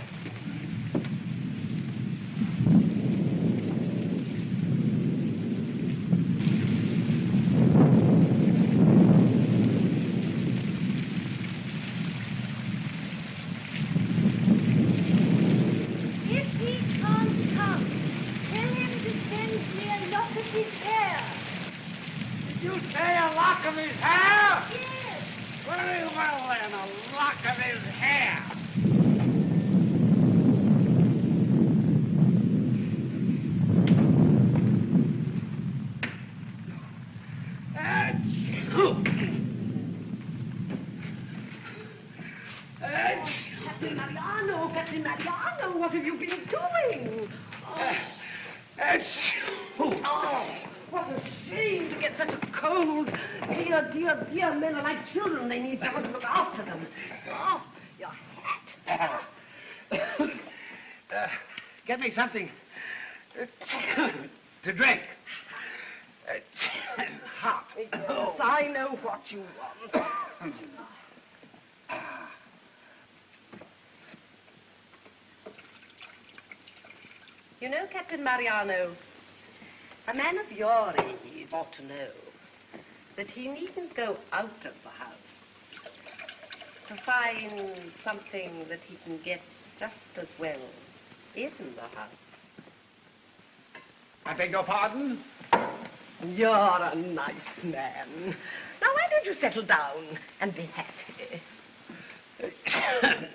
If he can't come, tell him to send me a lock of his hair. Did you say a lock of his hair? Yes. Very well then, a lock of his hair. you been doing? Oh, what a shame to get such a cold. Dear, dear, dear men are like children. They need someone to look after them. Oh, your hat. Get me something to drink. Hot. Yes, I know what you want. You know, Captain Mariano, a man of your age ought to know that he needn't go out of the house to find something that he can get just as well in the house. I beg your pardon? You're a nice man. Now, why don't you settle down and be happy?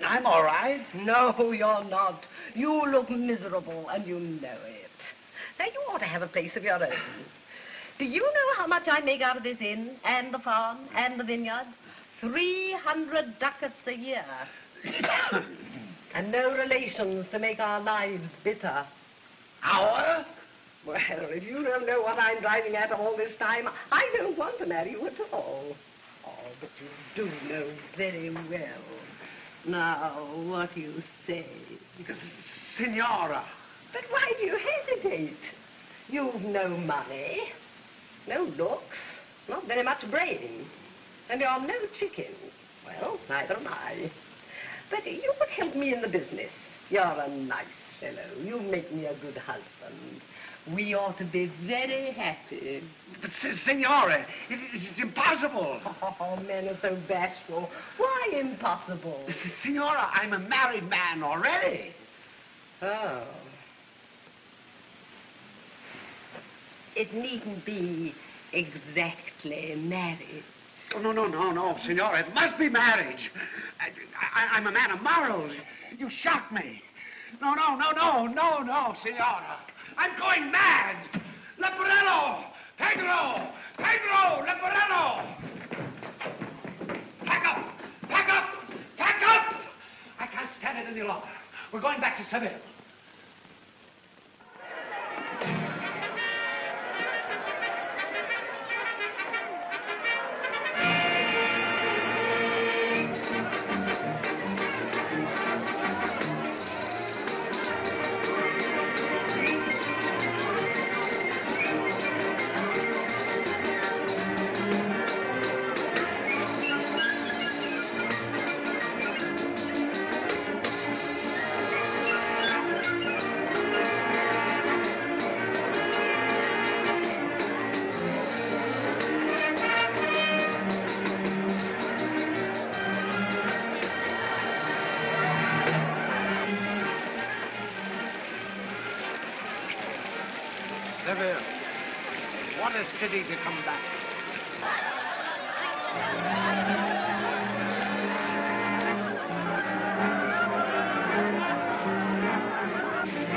I'm all right. No, you're not. You look miserable, and you know it. Now, you ought to have a place of your own. Do you know how much I make out of this inn, and the farm, and the vineyard? 300 ducats a year. And no relations to make our lives bitter. Our? Well, if you don't know what I'm driving at all this time, I don't want to marry you at all. Oh, but you do know very well. Now, what do you say? Signora. But why do you hesitate? You've no money, no looks, not very much brain, and you're no chicken. Well, neither am I. But you would help me in the business. You're a nice fellow. You make me a good husband. We ought to be very happy. But, Signora, it's impossible. Oh, men are so bashful. Why impossible? Signora, I'm a married man already. Oh. It needn't be exactly marriage. Oh, no, Signora, it must be marriage. I'm a man of morals. You shock me. No, Signora. I'm going mad! Leporello! Pedro! Leporello! Pack up! I can't stand it any longer. We're going back to Seville. Seville. What a city to come back to.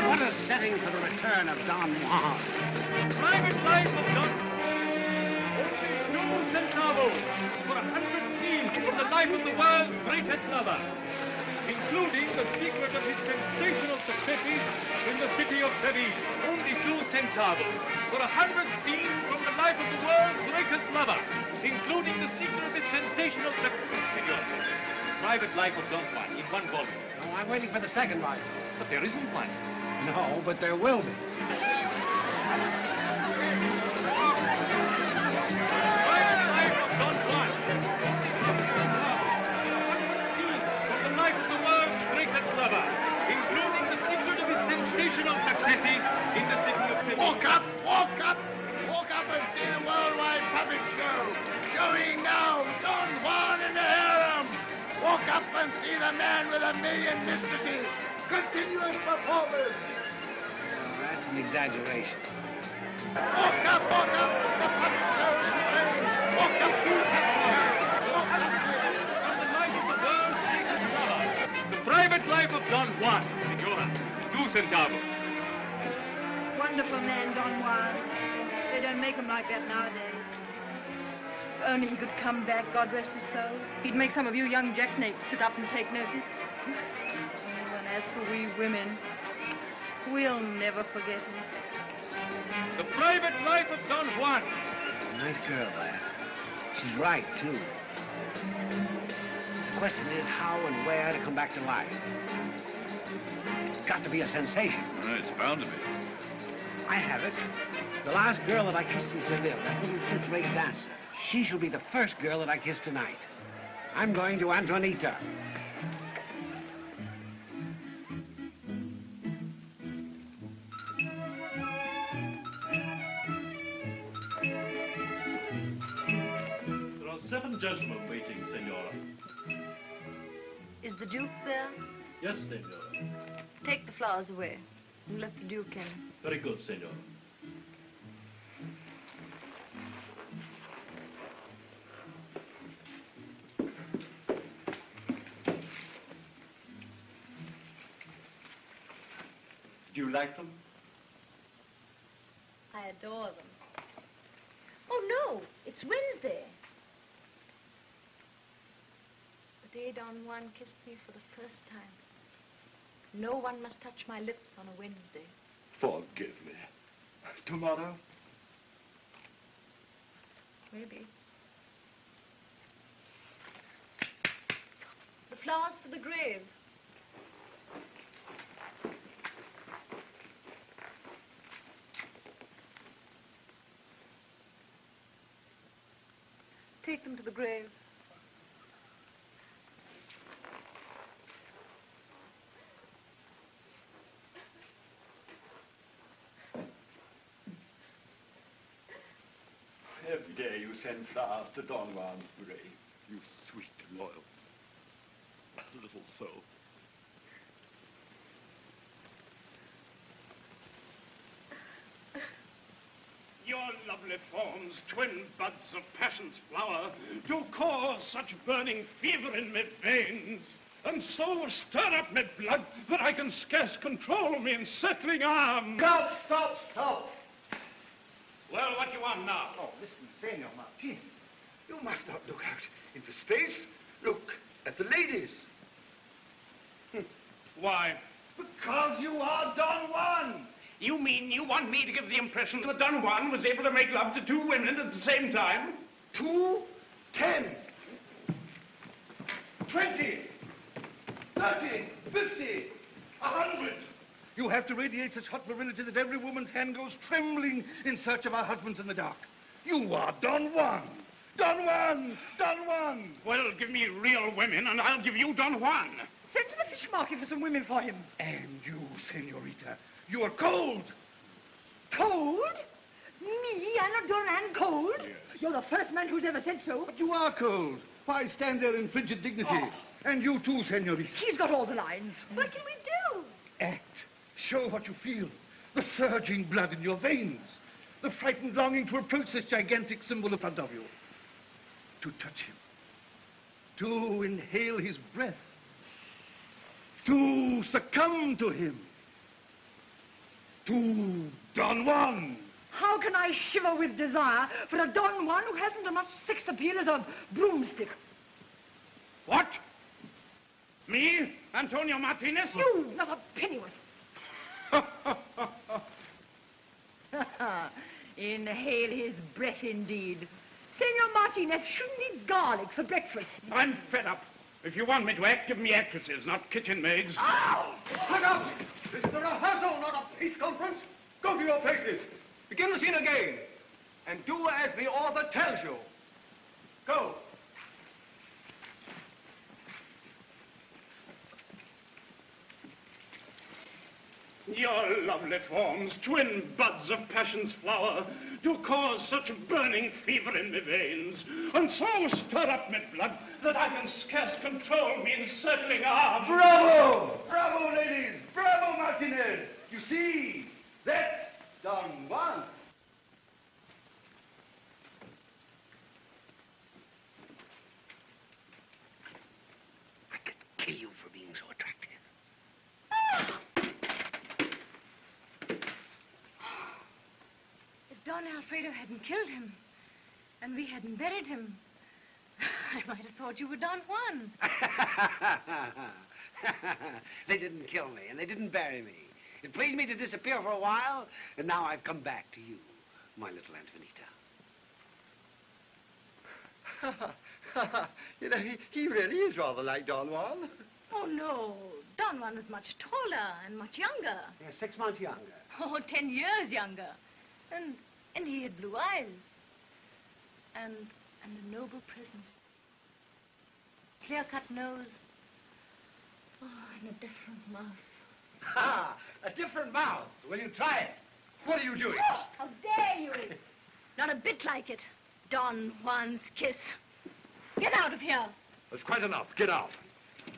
What a setting for the return of Don Juan. Private life of Don only 2 centavos for 100 scenes from the life of the world's greatest lover, including the secret of his sensational successes in the city of Seville. Only 2 centavos for 100 scenes from the life of the world's greatest lover, including the secret of his sensational success. Senor, Private Life of Don Juan in 1 volume. No, I'm waiting for the second volume. But there isn't one. No, but there will be. Private Life of Don Juan. 100 scenes from the life of the world's greatest lover, including the secret of his sensational successes in the city of Seville. Walk up and see the worldwide puppet show. Showing now Don Juan in the harem. Walk up and see the man with 1,000,000 mistresses. Continuous performance. Oh, that's an exaggeration. Walk up. The puppet show is playing. Walk up to the From the life of the world's greatest lover, the Private Life of Don Juan, Senora, 2 centavos. Wonderful man, Don Juan. They don't make him like that nowadays. If only he could come back, God rest his soul. He'd make some of you young jackanapes sit up and take notice. Oh, and as for we women, We'll never forget him. The private life of Don Juan. Nice girl, lad. She's right, too. The question is how and where to come back to life. It's got to be a sensation. It's bound to be. I have it. The last girl that I kissed in Seville, that little fifth-rate dancer, she shall be the first girl that I kiss tonight. I'm going to Antonita. There are 7 gentlemen waiting, Senora. Is the Duke there? Yes, Senora. Take the flowers away and let the Duke in. Very good, Senora. Do you like them? I adore them. Oh, no, it's Wednesday. The day Don Juan kissed me for the first time. No one must touch my lips on a Wednesday. Forgive me. Tomorrow? Maybe. The flowers for the grave. Take them to the grave. Every day you send flowers to Don Juan's grave. You sweet, loyal, little soul. Your lovely forms, twin buds of passion's flower, do cause such burning fever in me veins, and so stir up me blood that I can scarce control me encircling arm. Stop! Well, what do you want now? Oh, listen, Senor Martin. You must not look out into space. Look at the ladies. Why? Because you are Don Juan. You mean you want me to give the impression that Don Juan was able to make love to 2 women at the same time? 2, 10, 20, 30, 50, 100. You have to radiate such hot virility that every woman's hand goes trembling in search of her husbands in the dark. You are Don Juan. Don Juan! Don Juan! Well, give me real women, and I'll give you Don Juan. Send to the fish market for some women for him. And you, senorita, you are cold. Cold? Me, Anna Doran, cold? Yes. You're the first man who's ever said so. But you are cold. Why stand there in frigid dignity? Oh. And you too, senorita. He's got all the lines. What can we do? Act. Show what you feel. The surging blood in your veins. The frightened longing to approach this gigantic symbol in front of you. To touch him. To inhale his breath. To succumb to him. To Don Juan. How can I shiver with desire for a Don Juan who hasn't as much sex appeal as a broomstick? What? Me, Antonio Martinez? You, not a pennyworth. Inhale his breath, indeed. Senor Martinez shouldn't eat garlic for breakfast. I'm fed up. If you want me to act, give me actresses, not kitchen maids. Ow! Look out! This is a rehearsal, not a peace conference. Go to your places. Begin the scene again. And do as the author tells you. Go. Your lovely forms, twin buds of passion's flower, do cause such burning fever in me veins, and so stir up me blood that I can scarce control me encircling arm. Bravo! Bravo, ladies! Bravo, Martinez! You see, that's Don Juan. I could kill you for being so attractive. If Don Alfredo hadn't killed him, and we hadn't buried him, I might have thought you were Don Juan. They didn't kill me, and they didn't bury me. It pleased me to disappear for a while, and now I've come back to you, my little Antonita. You know, he really is rather like Don Juan. Oh, no. Don Juan was much taller and much younger. Yeah, 6 months younger. Oh, 10 years younger. And he had blue eyes. And a noble presence. Clear-cut nose. Oh, and a different mouth. Ha! A different mouth. Will you try it? What are you doing? Oh, how dare you! Not a bit like it. Don Juan's kiss. Get out of here. That's quite enough. Get out.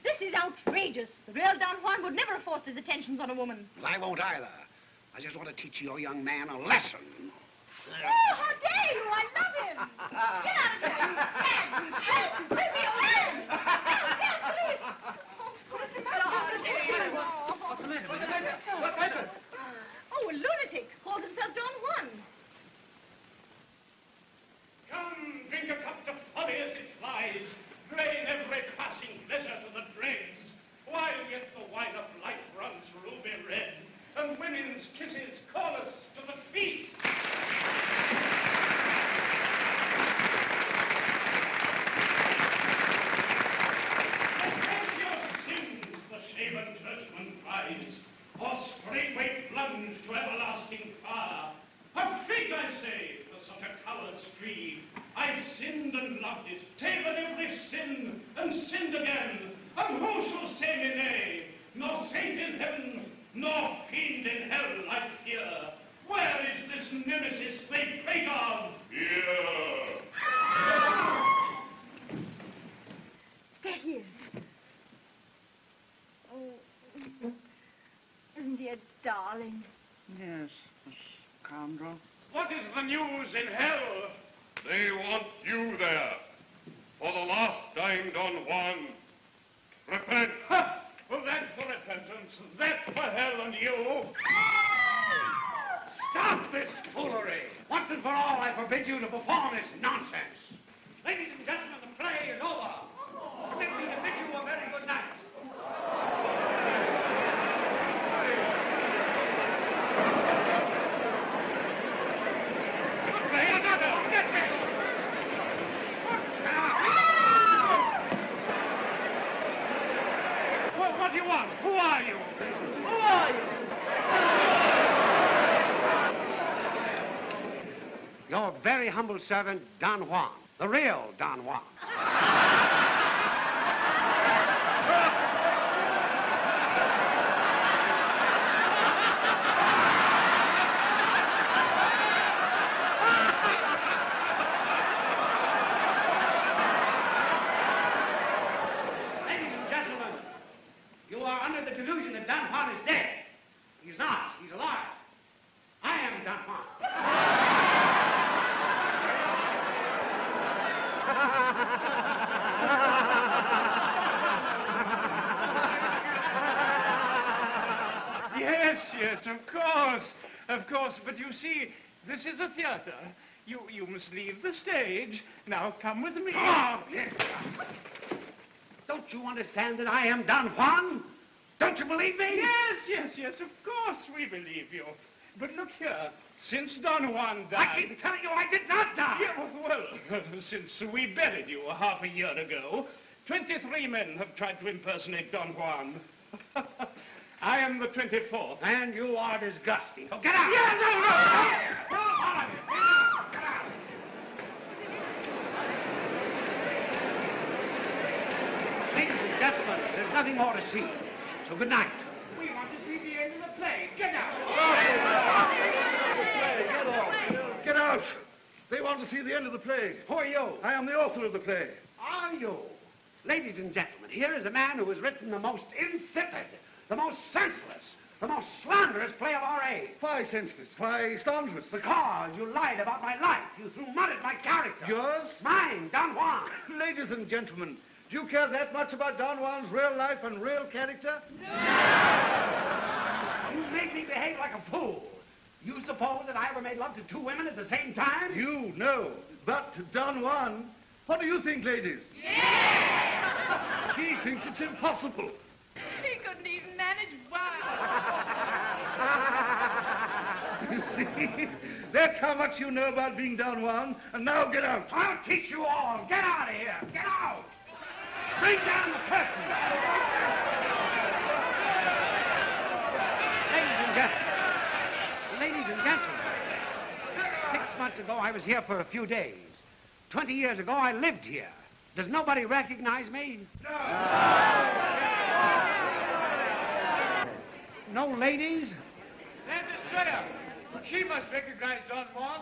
This is outrageous. The real Don Juan would never have forced his attentions on a woman. Well, I won't either. I just want to teach your young man a lesson. Oh, how dare you! I love him! Get out of here! Hands! Hands! Leave me alone! Hands, please! Oh, what's the matter? What's the matter? What's the matter? What's the matter? Oh, a lunatic. Calls himself Don Juan. Come, drink a cup of folly as it flies. Drain every passing pleasure to the dregs. While yet the wine of life runs ruby red, and women's kisses call us to the feast. Repent your sins, the shaven churchman cries, or straightway plunge to everlasting fire. A fig, I say, for such a coward's creed. I've sinned and loved it, taken every sin, and sinned again. And who shall say me nay? Nor saint in heaven, nor fiend in hell I fear. Where is this nemesis they prate of? Here. There he is. Oh, isn't he a darling? Yes, the scoundrel. What is the news in hell? They want you there. For the last time, Don Juan. Repent. Ha! Well, that for repentance, that for hell and you. Stop this foolery! Once and for all, I forbid you to perform this nonsense. Ladies and gentlemen, the play is over. Let me bid you a very good night. What do you want? Who are you? Who are you? Your very humble servant, Don Juan. The real Don Juan. Ladies and gentlemen, you are under the delusion that Don Juan is dead. He's not. He's alive. I am Don Juan. Yes, yes, of course. Of course. But you see, this is a theater. You must leave the stage. Now come with me. Oh, yes. Don't you understand that I am Don Juan? Don't you believe me? Yes, of course we believe you. But look here, since Don Juan died... I keep telling you I did not die! Yeah, well, since we buried you half a year ago, 23 men have tried to impersonate Don Juan. I am the 24th. And you are disgusting. Oh, get out! Yeah, no! All of you, get out! Get out! Ladies and gentlemen, there's nothing more to see. So good night. We want to see the end of the play. Get out! Get out! They want to see the end of the play. Who are you? I am the author of the play. Are you? Ladies and gentlemen, here is a man who has written the most insipid, the most senseless, the most slanderous play of our age. Why senseless? Why slanderous? Because you lied about my life. You threw mud at my character. Yours? Mine, Don Juan. Ladies and gentlemen, do you care that much about Don Juan's real life and real character? You made me behave like a fool. You suppose that I ever made love to 2 women at the same time? You, no. But Don Juan, what do you think, ladies? Yeah! He thinks it's impossible. He couldn't even manage one. You see? That's how much you know about being Don Juan. And now get out. I'll teach you all. Get out of here. Get out. Bring down the curtain. Ladies and gentlemen, 6 months ago I was here for a few days. 20 years ago I lived here. Does nobody recognize me? No ladies? There's Estrella. She must recognize Don Juan.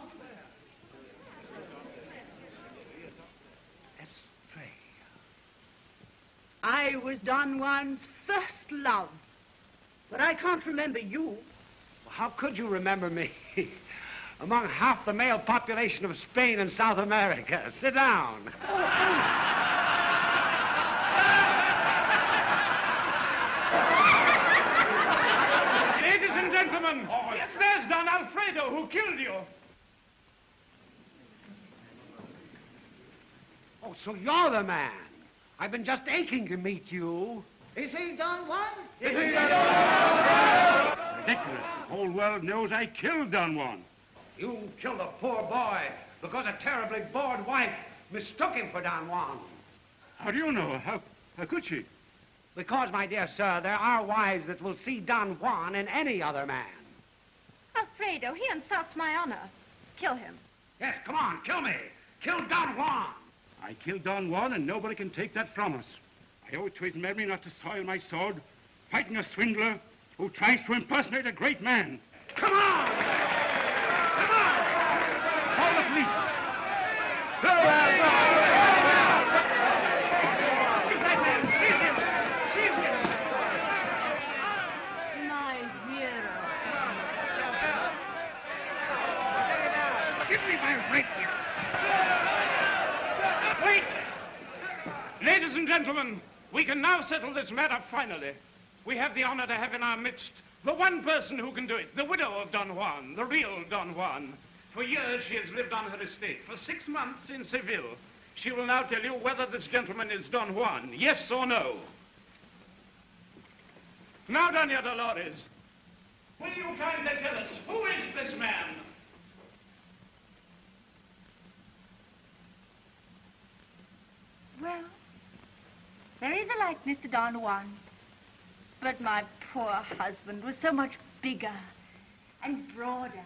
I was Don Juan's first love, but I can't remember you. Well, how could you remember me? Among half the male population of Spain and South America. Sit down. Ladies and gentlemen, there's Don Alfredo who killed you. Oh, so you're the man. I've been just aching to meet you. Is he Don Juan? Ridiculous. The whole world knows I killed Don Juan. You killed a poor boy because a terribly bored wife mistook him for Don Juan. How do you know? How could she? Because, my dear sir, there are wives that will see Don Juan in any other man. Alfredo, he insults my honor. Kill him. Yes, come on, kill me. Kill Don Juan. I killed Don Juan, and nobody can take that from us. I owe it to his memory not to soil my sword, fighting a swindler who tries to impersonate a great man. Come on! Come on! Call the police. My hero. Give me my rapier. Wait! Ladies and gentlemen, we can now settle this matter finally. We have the honor to have in our midst the one person who can do it, the widow of Don Juan, the real Don Juan. For years she has lived on her estate, for 6 months in Seville. She will now tell you whether this gentleman is Don Juan, yes or no. Now, Doña Dolores, will you kindly tell us, who is this man? Well, there is a likeness to Don Juan. But my poor husband was so much bigger and broader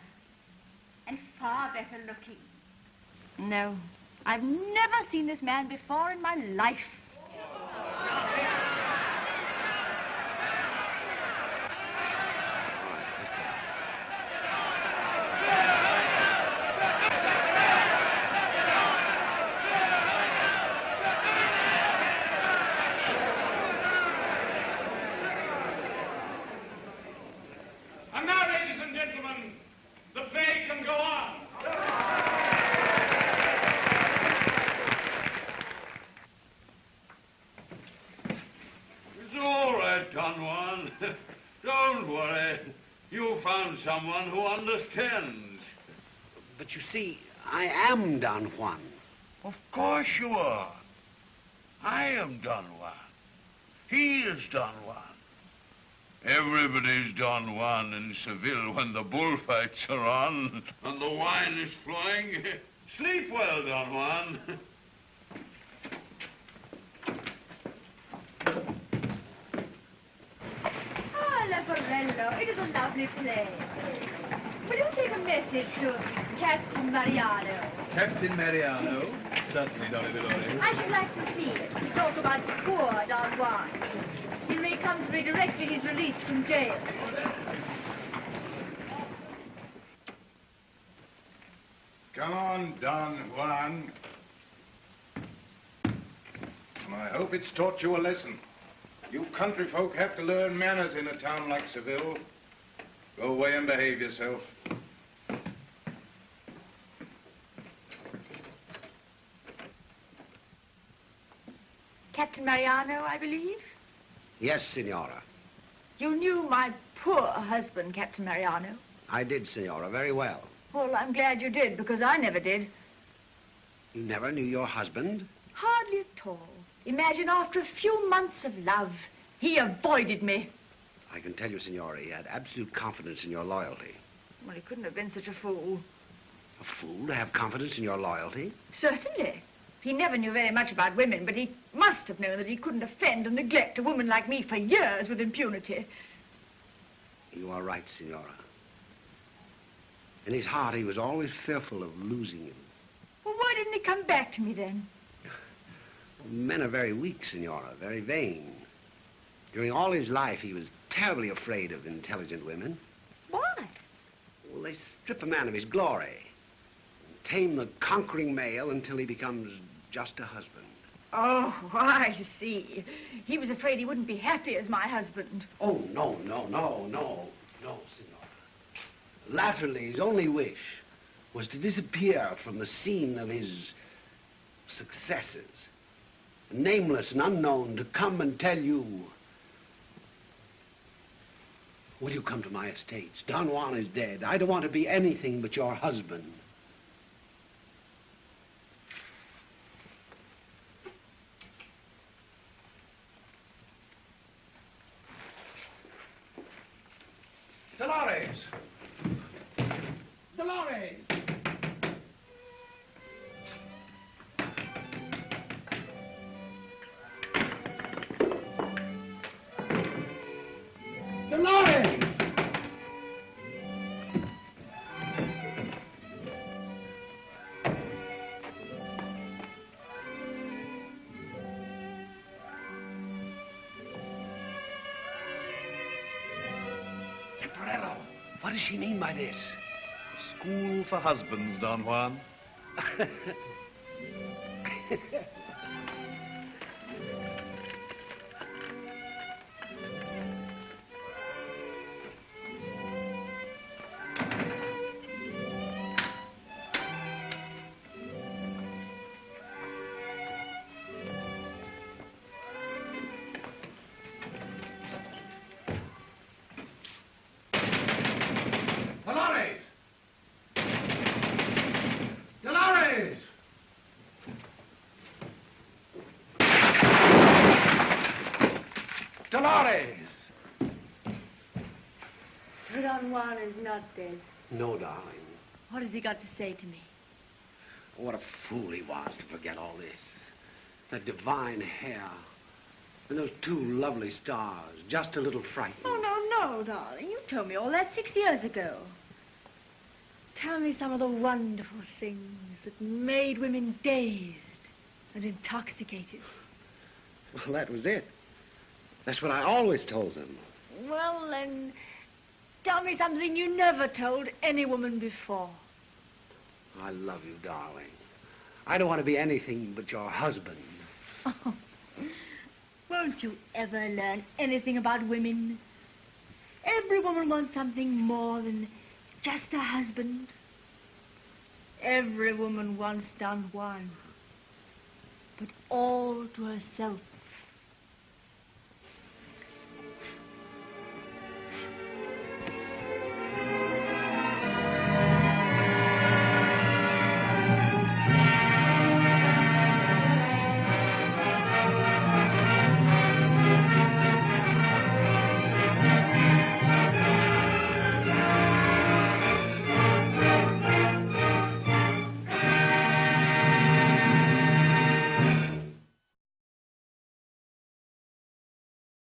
and far better looking. No, I've never seen this man before in my life. And now, ladies and gentlemen, the play can go on. It's all right, Don Juan. Don't worry. You found someone who understands. But you see, I am Don Juan. Of course you are. I am Don Juan. He is Don Juan. Everybody's Don Juan in Seville when the bullfights are on and the wine is flowing. Sleep well, Don Juan. Ah, Leporello, it is a lovely play. Will you take a message to Captain Mariano? Captain Mariano? Certainly, Doña Dolores. I should like to see it. To talk about poor Don Juan. He may come to me directly he's released from jail. Come on, Don Juan. And I hope it's taught you a lesson. You country folk have to learn manners in a town like Seville. Go away and behave yourself. Captain Mariano, I believe? Yes, Senora. You knew my poor husband, Captain Mariano. I did, Senora, very well. Well, I'm glad you did, because I never did. You never knew your husband? Hardly at all. Imagine after a few months of love, he avoided me. I can tell you, Senora, he had absolute confidence in your loyalty. Well, he couldn't have been such a fool. A fool to have confidence in your loyalty? Certainly. He never knew very much about women, but he must have known that he couldn't offend and neglect a woman like me for years with impunity. You are right, Senora. In his heart, he was always fearful of losing you. Well, why didn't he come back to me then? Men are very weak, Senora, very vain. During all his life, he was terribly afraid of intelligent women. Why? Well, they strip a man of his glory and tame the conquering male until he becomes just a husband. Oh, I see. He was afraid he wouldn't be happy as my husband. Oh, no, Senora. Latterly, his only wish was to disappear from the scene of his successes. Nameless and unknown, to come and tell you, will you come to my estates? Don Juan is dead. I don't want to be anything but your husband. Dolores! Dolores! Dolores! Temporello, what does she mean by this? School for husbands, Don Juan. Dolores! So Don Juan is not dead. No, darling. What has he got to say to me? Oh, what a fool he was to forget all this. That divine hair. And those two lovely stars. Just a little frightened. Oh, no, darling. You told me all that 6 years ago. Tell me some of the wonderful things that made women dazed and intoxicated. Well, that was it. That's what I always told them. Well, then, tell me something you never told any woman before. I love you, darling. I don't want to be anything but your husband. Oh, won't you ever learn anything about women? Every woman wants something more than just a husband. Every woman wants Don Juan, but all to herself.